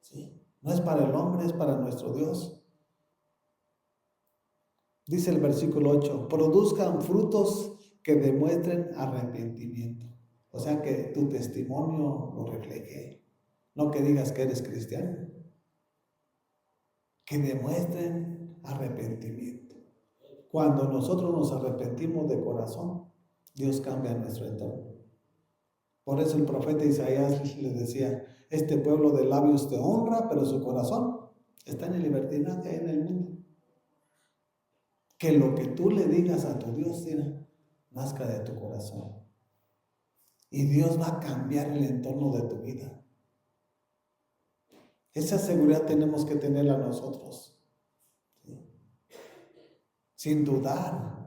¿Sí? No es para el hombre, es para nuestro Dios. Dice el versículo 8: produzcan frutos que demuestren arrepentimiento. O sea, que tu testimonio lo refleje. No que digas que eres cristiano. Que demuestren arrepentimiento. Cuando nosotros nos arrepentimos de corazón, Dios cambia nuestro entorno. Por eso el profeta Isaías le decía: este pueblo de labios te honra, pero su corazón está en el libertinaje, en el mundo. Que lo que tú le digas a tu Dios, nazca de tu corazón. Y Dios va a cambiar el entorno de tu vida. Esa seguridad tenemos que tenerla nosotros, ¿sí? Sin dudar,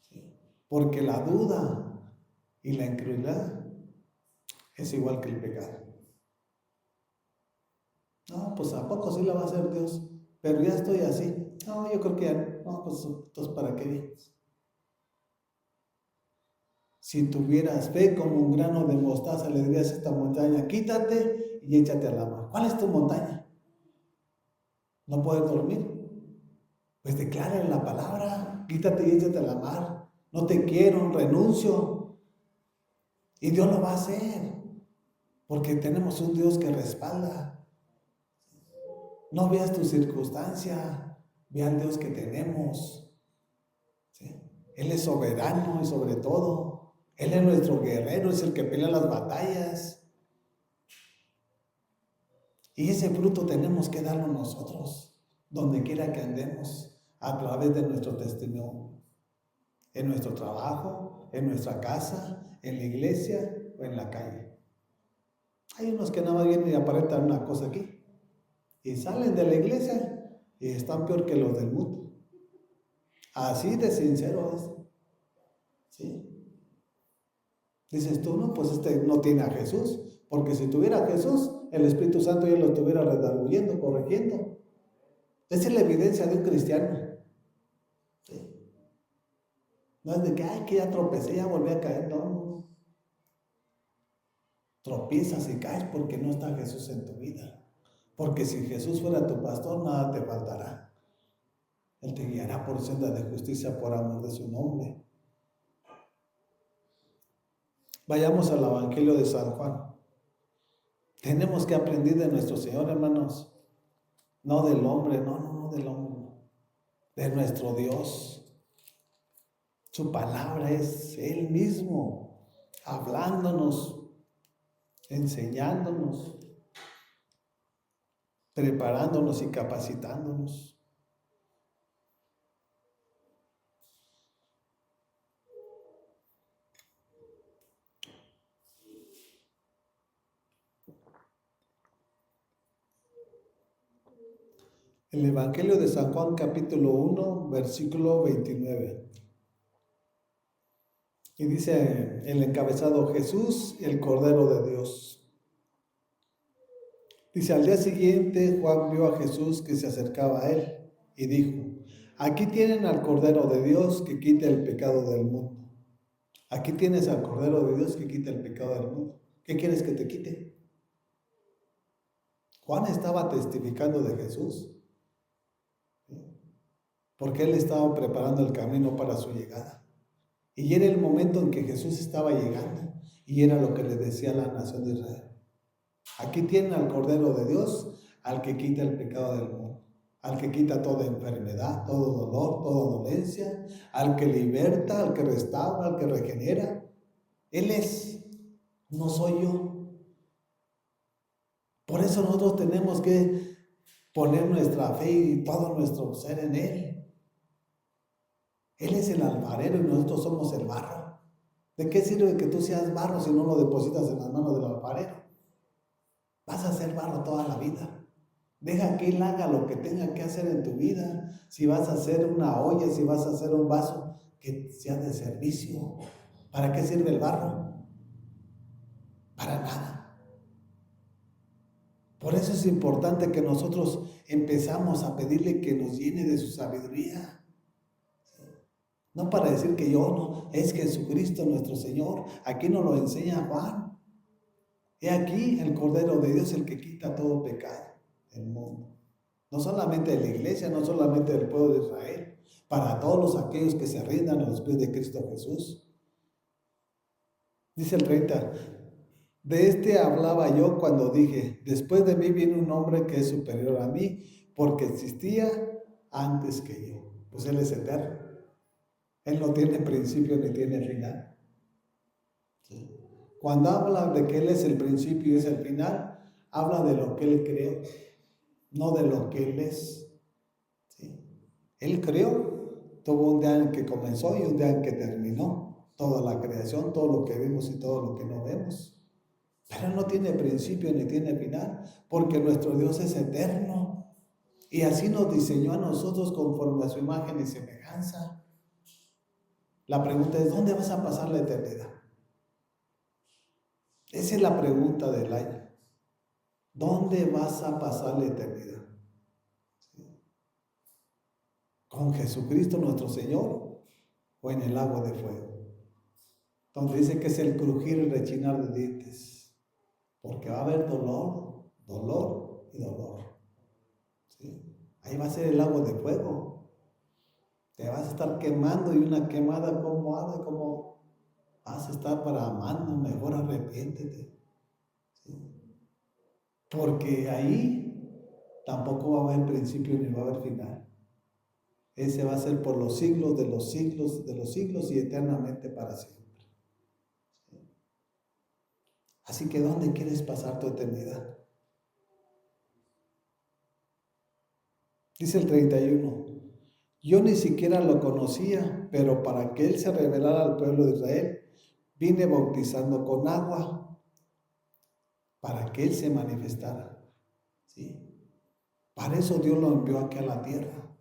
¿sí? Porque la duda y la incredulidad es igual que el pecado. No, pues ¿a poco sí la va a hacer Dios? Pero ya estoy así. No, yo creo que ya no, pues entonces ¿para qué vienes? Si tuvieras fe como un grano de mostaza, le dirías a esta montaña: quítate y échate a la mar. ¿Cuál es tu montaña? ¿No puedes dormir? Pues declara la palabra: quítate y échate a la mar. No te quiero, renuncio. Y Dios lo va a hacer. porque tenemos un Dios que respalda. No veas tu circunstancia, ve al Dios que tenemos. ¿Sí? Él es soberano y sobre todo, Él es nuestro guerrero, es el que pelea las batallas. Y ese fruto tenemos que darlo nosotros, donde quiera que andemos, a través de nuestro testimonio, en nuestro trabajo, en nuestra casa, en la iglesia o en la calle. Hay unos que nada más vienen y aparentan una cosa aquí y salen de la iglesia y están peor que los del mundo. Así de sincero es. ¿Sí? Dices tú, no, pues este no tiene a Jesús, porque si tuviera a Jesús, el Espíritu Santo ya lo estuviera redarguyendo, corrigiendo. Esa es la evidencia de un cristiano. ¿Sí? No es de que, ay, que ya tropecé, ya volví a caer. No, no. Tropiezas y caes porque no está Jesús en tu vida. Porque si Jesús fuera tu pastor, nada te faltará. Él te guiará por senda de justicia por amor de su nombre. Vayamos al Evangelio de San Juan. Tenemos que aprender de nuestro Señor, hermanos. No del hombre, no del hombre. De nuestro Dios. Su palabra es Él mismo, hablándonos, enseñándonos, preparándonos y capacitándonos. El Evangelio de San Juan, capítulo 1, versículo 29. Y dice el encabezado: Jesús, el Cordero de Dios. Dice: al día siguiente Juan vio a Jesús que se acercaba a él y dijo: aquí tienen al Cordero de Dios que quita el pecado del mundo. Aquí tienes al Cordero de Dios que quita el pecado del mundo. ¿Qué quieres que te quite? Juan estaba testificando de Jesús, porque él estaba preparando el camino para su llegada. Y era el momento en que Jesús estaba llegando, y era lo que le decía a la nación de Israel: aquí tienen al Cordero de Dios, al que quita el pecado del mundo, al que quita toda enfermedad, todo dolor, toda dolencia, al que liberta, al que restaura, al que regenera. Él es, no soy yo. Por eso nosotros tenemos que poner nuestra fe y todo nuestro ser en Él. Él es el alfarero y nosotros somos el barro. ¿De qué sirve que tú seas barro si no lo depositas en las manos del alfarero? Vas a ser barro toda la vida. Deja que Él haga lo que tenga que hacer en tu vida. Si vas a hacer una olla, si vas a hacer un vaso, que sea de servicio. ¿Para qué sirve el barro? Para nada. Por eso es importante que nosotros empezamos a pedirle que nos llene de su sabiduría. No para decir que yo no, es Jesucristo nuestro Señor. Aquí nos lo enseña Juan. He aquí el Cordero de Dios, el que quita todo pecado del mundo. No solamente de la iglesia, no solamente del pueblo de Israel, para todos aquellos que se rindan a los pies de Cristo Jesús. Dice el 30, de este hablaba yo cuando dije: después de mí viene un hombre que es superior a mí, porque existía antes que yo. Pues Él es eterno. Él no tiene principio ni tiene final. ¿Sí? Cuando habla de que Él es el principio y es el final, habla de lo que Él creó, no de lo que Él es. ¿Sí? Él creó, tuvo un día en que comenzó y un día en que terminó. Toda la creación, todo lo que vimos y todo lo que no vemos. Pero no tiene principio ni tiene final, porque nuestro Dios es eterno. Y así nos diseñó a nosotros conforme a su imagen y semejanza. La pregunta es: ¿dónde vas a pasar la eternidad? Esa es la pregunta del año. ¿Dónde vas a pasar la eternidad? ¿Sí? ¿Con Jesucristo nuestro Señor o en el lago de fuego? Donde dice que es el crujir y rechinar de dientes. Porque va a haber dolor, dolor y dolor. ¿Sí? Ahí va a ser el lago de fuego. Te vas a estar quemando, y una quemada como arde, como vas a estar para amando. Mejor arrepiéntete. ¿Sí? porque ahí tampoco va a haber principio ni va a haber final. Ese va a ser por los siglos de los siglos de los siglos y eternamente para siempre. Así que ¿dónde quieres pasar tu eternidad? Dice el 31. Yo ni siquiera lo conocía, pero para que él se revelara al pueblo de Israel, vine bautizando con agua para que él se manifestara. ¿Sí? Para eso Dios lo envió aquí a la tierra.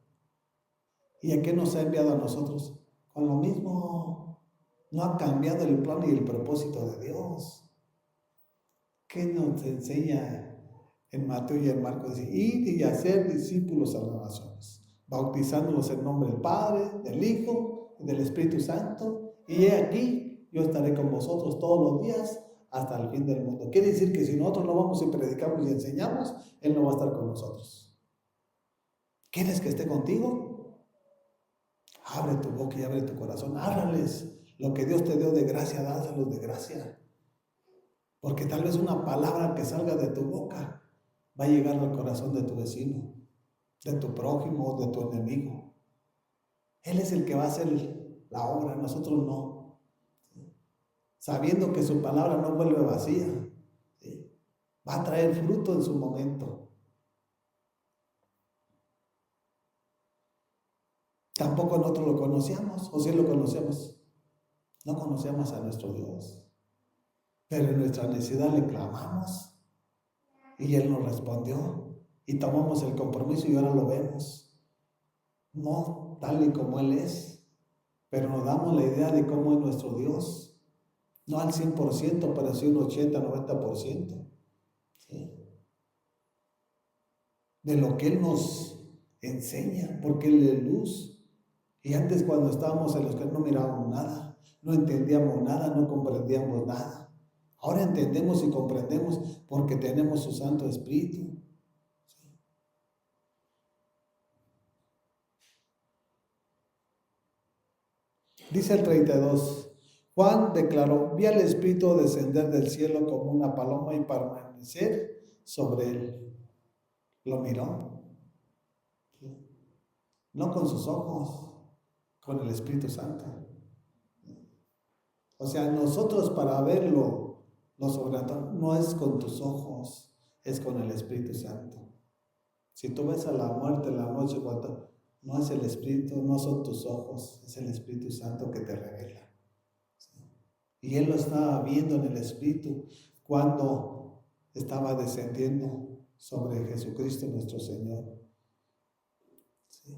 ¿Y a qué nos ha enviado a nosotros? Con lo mismo. No ha cambiado el plan y el propósito de Dios. ¿Qué nos enseña en Mateo y en Marcos? Dice, ir y hacer discípulos a las naciones, bautizándolos en nombre del Padre, del Hijo y del Espíritu Santo. Y he aquí, yo estaré con vosotros todos los días hasta el fin del mundo. Quiere decir que si nosotros no vamos y predicamos y enseñamos, Él no va a estar con nosotros. ¿Quieres que esté contigo? Abre tu boca y abre tu corazón. Háblales lo que Dios te dio de gracia, dáselos de gracia. Porque tal vez una palabra que salga de tu boca va a llegar al corazón de tu vecino, de tu prójimo, de tu enemigo. Él es el que va a hacer la obra, nosotros no. Sabiendo que su palabra no vuelve vacía, ¿sí? Va a traer fruto en su momento. Tampoco nosotros lo conocíamos, o sí lo conocíamos. No conocíamos a nuestro Dios. Pero en nuestra necesidad le clamamos y Él nos respondió y tomamos el compromiso y ahora lo vemos. No tal y como Él es, pero nos damos la idea de cómo es nuestro Dios. No al 100%, pero sí un 80, 90%. ¿Sí? De lo que Él nos enseña, porque Él es luz. Y antes cuando estábamos en los que no mirábamos nada, no entendíamos nada, no comprendíamos nada. Ahora entendemos y comprendemos porque tenemos su Santo Espíritu. ¿Sí? Dice el 32. Juan declaró, vi al Espíritu descender del cielo como una paloma y permanecer sobre él. ¿Lo miró? ¿Sí? No con sus ojos, con el Espíritu Santo. O sea, nosotros para verlo, lo sobrenatural, no es con tus ojos, es con el Espíritu Santo. Si tú ves a la muerte en la noche, cuando no es el Espíritu, no son tus ojos, es el Espíritu Santo que te revela. ¿Sí? Y él lo estaba viendo en el Espíritu cuando estaba descendiendo sobre Jesucristo nuestro Señor. ¿Sí?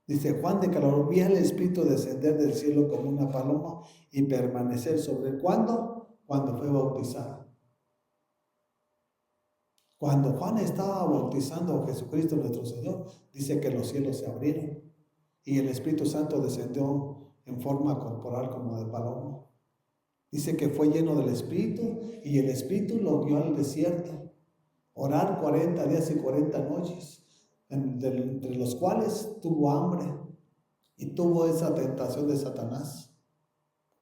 Dice Juan declaró, vi al Espíritu descender del cielo como una paloma y permanecer sobre él. ¿Cuándo? Cuando fue bautizado. Cuando Juan estaba bautizando a Jesucristo nuestro Señor, dice que los cielos se abrieron y el Espíritu Santo descendió en forma corporal como de paloma. Dice que fue lleno del Espíritu y el Espíritu lo guió al desierto. Orar 40 días y 40 noches, entre los cuales tuvo hambre y tuvo esa tentación de Satanás.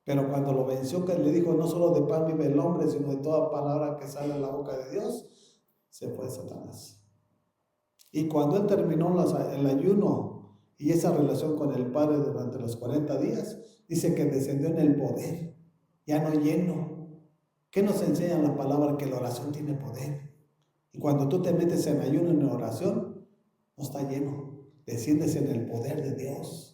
Pero cuando lo venció, que le dijo, no solo de pan vive el hombre, sino de toda palabra que sale de la boca de Dios, se fue Satanás. Y cuando él terminó el ayuno y esa relación con el Padre durante los 40 días, dice que descendió en el poder, ya no lleno. ¿Qué nos enseña la palabra? Que la oración tiene poder. Y cuando tú te metes en ayuno, en oración, no está lleno, desciendes en el poder de Dios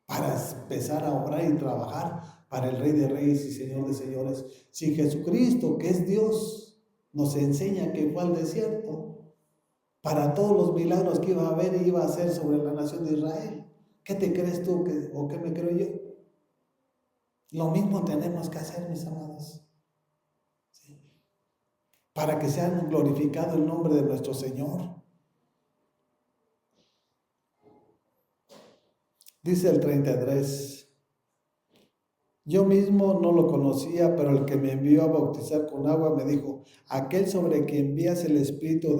para empezar a obrar y trabajar para el Rey de Reyes y Señor de Señores. Si Jesucristo, que es Dios, nos enseña que fue al desierto para todos los milagros que iba a haber y iba a hacer sobre la nación de Israel, ¿qué te crees tú o qué me creo yo? Lo mismo tenemos que hacer, mis amados. ¿Sí? Para que sea glorificado el nombre de nuestro Señor. Dice el 33. Yo mismo no lo conocía, pero el que me envió a bautizar con agua me dijo, aquel sobre quien envías el Espíritu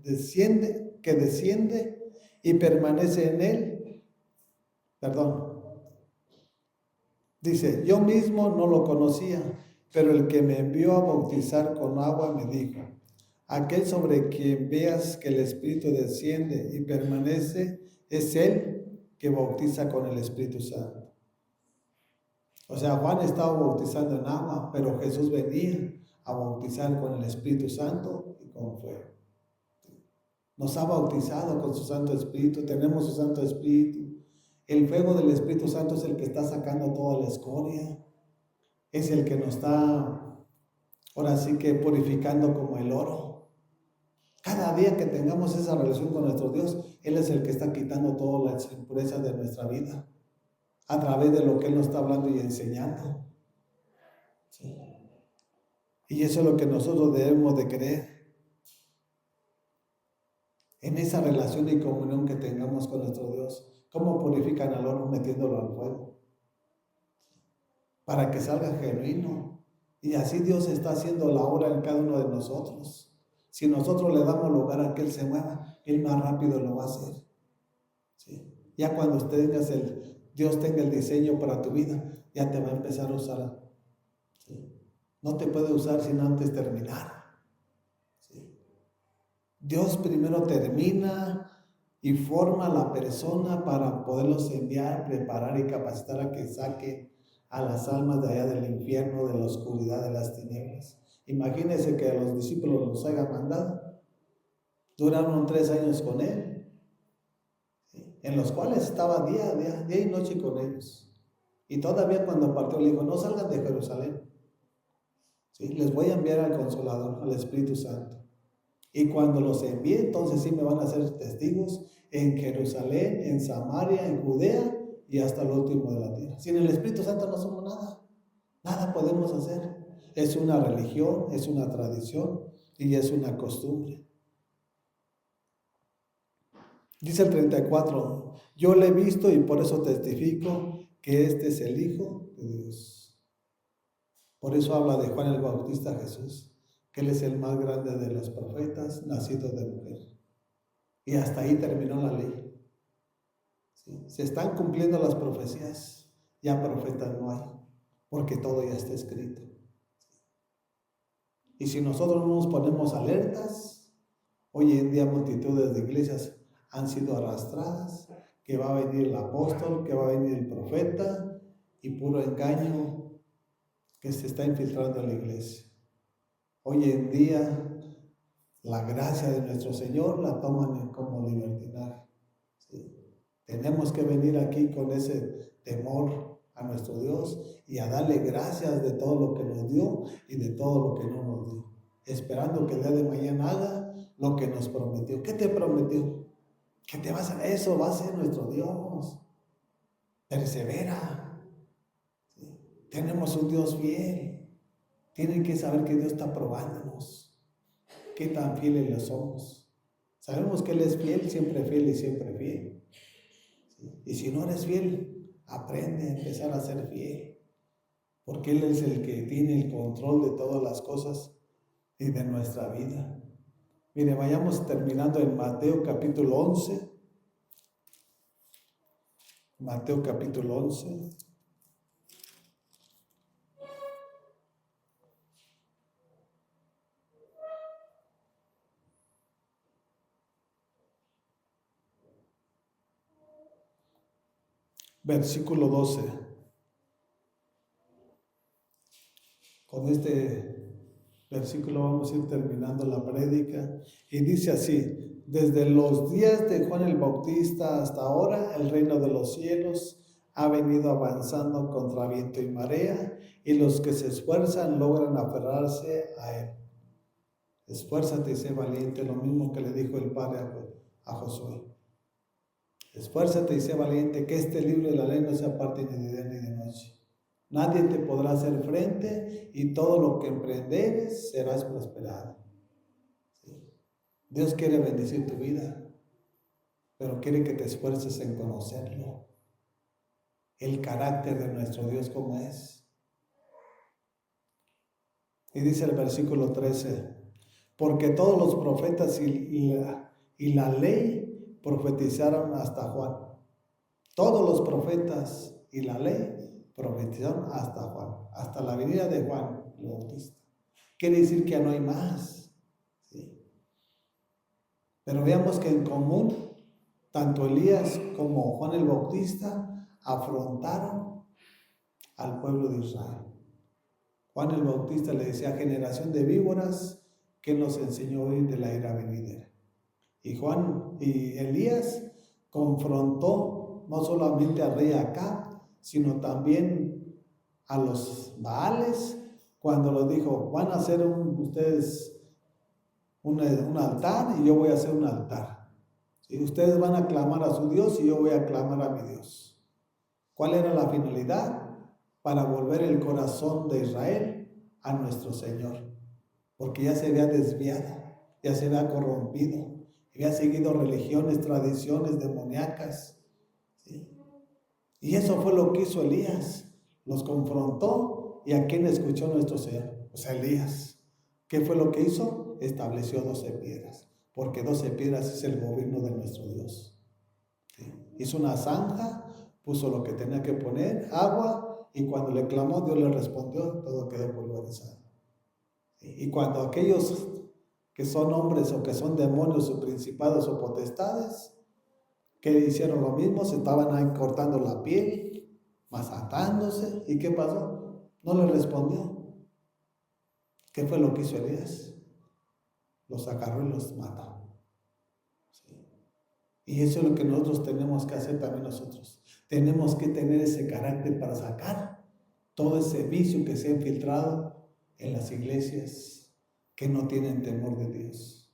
desciende y permanece en él. Perdón. Dice, yo mismo no lo conocía, pero el que me envió a bautizar con agua me dijo, Aquel sobre quien veas que el Espíritu desciende y permanece, es Él que bautiza con el Espíritu Santo. O sea, Juan estaba bautizando en agua, pero Jesús venía a bautizar con el Espíritu Santo y con fuego. Nos ha bautizado con su Santo Espíritu, tenemos su Santo Espíritu. El fuego del Espíritu Santo es el que está sacando toda la escoria, es el que nos está, ahora sí que purificando como el oro. Cada día que tengamos esa relación con nuestro Dios, Él es el que está quitando todas las impurezas de nuestra vida, a través de lo que Él nos está hablando y enseñando. Sí. Y eso es lo que nosotros debemos de creer. En esa relación y comunión que tengamos con nuestro Dios. ¿Cómo purifican al oro metiéndolo al fuego? Para que salga genuino. Y así Dios está haciendo la obra en cada uno de nosotros. Si nosotros le damos lugar a que Él se mueva, Él más rápido lo va a hacer. ¿Sí? Ya cuando Dios tenga el diseño para tu vida, ya te va a empezar a usar. ¿Sí? No te puede usar sin antes terminar. ¿Sí? Dios primero termina y forma a la persona para poderlos enviar, preparar y capacitar a que saque a las almas de allá del infierno, de la oscuridad, de las tinieblas. Imagínense que a los discípulos los haya mandado. Duraron 3 años con Él, ¿sí? En los cuales estaba día y noche con ellos. Y todavía cuando partió le dijo, no salgan de Jerusalén. ¿Sí? Les voy a enviar al Consolador, al Espíritu Santo. Y cuando los envíe, entonces sí me van a ser testigos en Jerusalén, en Samaria, en Judea y hasta el último de la tierra. Sin el Espíritu Santo no somos nada. Nada podemos hacer. Es una religión, es una tradición y es una costumbre. Dice el 34, yo le he visto y por eso testifico que este es el Hijo de Dios. Por eso habla de Juan el Bautista a Jesús, que Él es el más grande de los profetas, nacido de mujer. Y hasta ahí terminó la ley. ¿Sí? Se están cumpliendo las profecías, ya profetas no hay, porque todo ya está escrito. Y si nosotros no nos ponemos alertas, hoy en día multitudes de iglesias han sido arrastradas, que va a venir el apóstol, que va a venir el profeta, y puro engaño que se está infiltrando en la iglesia. Hoy en día la gracia de nuestro Señor la toman como libertinaje. ¿Sí? Tenemos que venir aquí con ese temor a nuestro Dios y a darle gracias de todo lo que nos dio y de todo lo que no nos dio, esperando que el día de mañana haga lo que nos prometió. ¿Qué te prometió? Que te vas a... Eso va a ser nuestro Dios. Persevera. ¿Sí? Tenemos un Dios fiel. Tienen que saber que Dios está probándonos. Qué tan fieles le somos. Sabemos que Él es fiel y siempre fiel. ¿Sí? Y si no eres fiel, aprende a empezar a ser fiel. Porque Él es el que tiene el control de todas las cosas y de nuestra vida. Mire, vayamos terminando en Mateo capítulo 11. Mateo capítulo 11. Versículo 12. Con este versículo vamos a ir terminando la prédica. Y dice así: desde los días de Juan el Bautista hasta ahora, el reino de los cielos ha venido avanzando contra viento y marea, y los que se esfuerzan logran aferrarse a él. Esfuérzate y sé valiente, lo mismo que le dijo el Padre a Josué. Esfuérzate y sé valiente, que este libro de la ley no se aparte ni de día ni de noche. Nadie te podrá hacer frente y todo lo que emprenderes serás prosperado. ¿Sí? Dios quiere bendecir tu vida, pero quiere que te esfuerces en conocerlo. El carácter de nuestro Dios como es. Y dice el versículo 13, porque todos los profetas y la ley profetizaron hasta Juan. Todos los profetas y la ley profetizaron hasta Juan, hasta la venida de Juan el Bautista. Quiere decir que ya no hay más. ¿Sí? Pero veamos que en común, tanto Elías como Juan el Bautista afrontaron al pueblo de Israel. Juan el Bautista le decía: generación de víboras, que nos enseñó a huir de la ira venidera. Y Elías confrontó no solamente al rey Acab, sino también a los Baales, cuando los dijo: van a hacer ustedes un altar y yo voy a hacer un altar. ¿Sí? Ustedes van a clamar a su Dios y yo voy a clamar a mi Dios. ¿Cuál era la finalidad? Para volver el corazón de Israel a nuestro Señor, porque ya se había desviado, ya se había corrompido, había seguido religiones, tradiciones demoníacas, ¿sí? Y eso fue lo que hizo Elías, los confrontó. ¿Y a quién escuchó nuestro Señor? Pues a Elías. ¿Qué fue lo que hizo? Estableció 12 piedras, porque 12 piedras es el gobierno de nuestro Dios, ¿sí? Hizo una zanja, puso lo que tenía que poner, agua, y cuando le clamó, Dios le respondió, todo quedó pulverizado. Y cuando aquellos que son hombres o que son demonios o principados o potestades, que hicieron lo mismo, se estaban ahí cortando la piel, masatándose, ¿y qué pasó? No le respondió. ¿Qué fue lo que hizo Elías? Los agarró y los mató. ¿Sí? Y eso es lo que nosotros tenemos que hacer también nosotros. Tenemos que tener ese carácter para sacar todo ese vicio que se ha infiltrado en las iglesias que no tienen temor de Dios.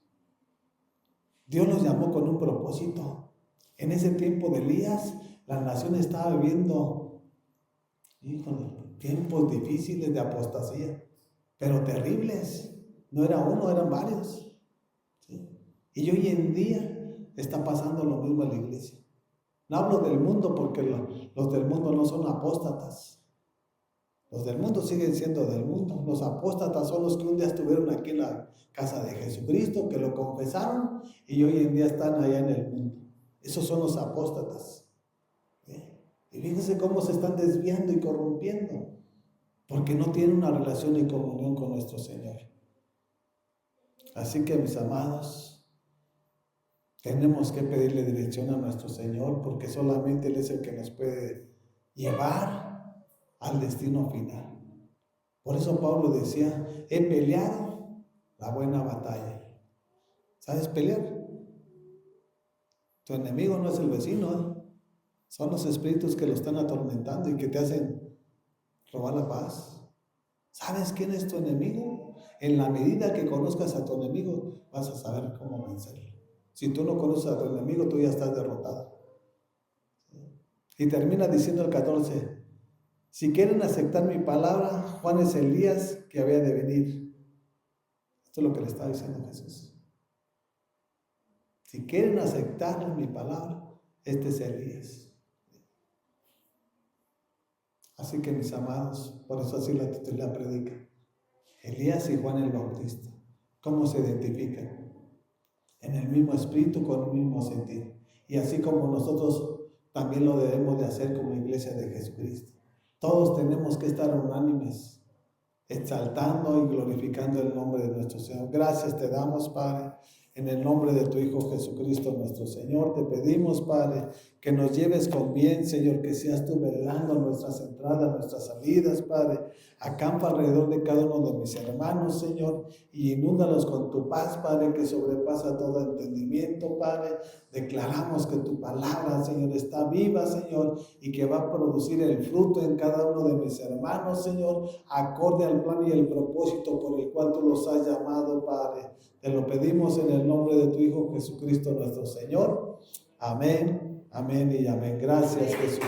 Dios los llamó con un propósito. En ese tiempo de Elías, la nación estaba viviendo, tiempos difíciles de apostasía, pero terribles. No era uno, eran varios, ¿sí? Y hoy en día está pasando lo mismo en la iglesia. No hablo del mundo, porque los del mundo no son apóstatas. Los del mundo siguen siendo del mundo. Los apóstatas son los que un día estuvieron aquí en la casa de Jesucristo, que lo confesaron y hoy en día están allá en el mundo. Esos son los apóstatas. Y fíjense cómo se están desviando y corrompiendo, porque no tienen una relación y comunión con nuestro Señor. Así que, mis amados, tenemos que pedirle dirección a nuestro Señor, porque solamente Él es el que nos puede llevar al destino final. Por eso Pablo decía: he peleado la buena batalla. ¿Sabes pelear? Tu enemigo no es el vecino, son los espíritus que lo están atormentando y que te hacen robar la paz. ¿Sabes quién es tu enemigo? En la medida que conozcas a tu enemigo, vas a saber cómo vencerlo. Si tú no conoces a tu enemigo, tú ya estás derrotado. Y termina diciendo el 14: si quieren aceptar mi palabra, Juan es Elías que había de venir. Esto es lo que le estaba diciendo Jesús. Si quieren aceptar mi palabra, este es Elías. Así que, mis amados, por eso así la predica. Elías y Juan el Bautista, ¿cómo se identifican? En el mismo espíritu, con el mismo sentir. Y así como nosotros también lo debemos de hacer como iglesia de Jesucristo. Todos tenemos que estar unánimes, exaltando y glorificando el nombre de nuestro Señor. Gracias te damos, Padre, en el nombre de tu Hijo Jesucristo nuestro Señor. Te pedimos, Padre, que nos lleves con bien, Señor, que seas tú velando nuestras entradas, nuestras salidas, Padre. Acampa alrededor de cada uno de mis hermanos, Señor, y inúndalos con tu paz, Padre, que sobrepasa todo entendimiento, Padre. Declaramos que tu palabra, Señor, está viva, Señor, y que va a producir el fruto en cada uno de mis hermanos, Señor, acorde al plan y el propósito por el cual tú los has llamado, Padre. Te lo pedimos en el nombre de tu Hijo Jesucristo nuestro Señor. Amén, amén y amén. Gracias, Jesús.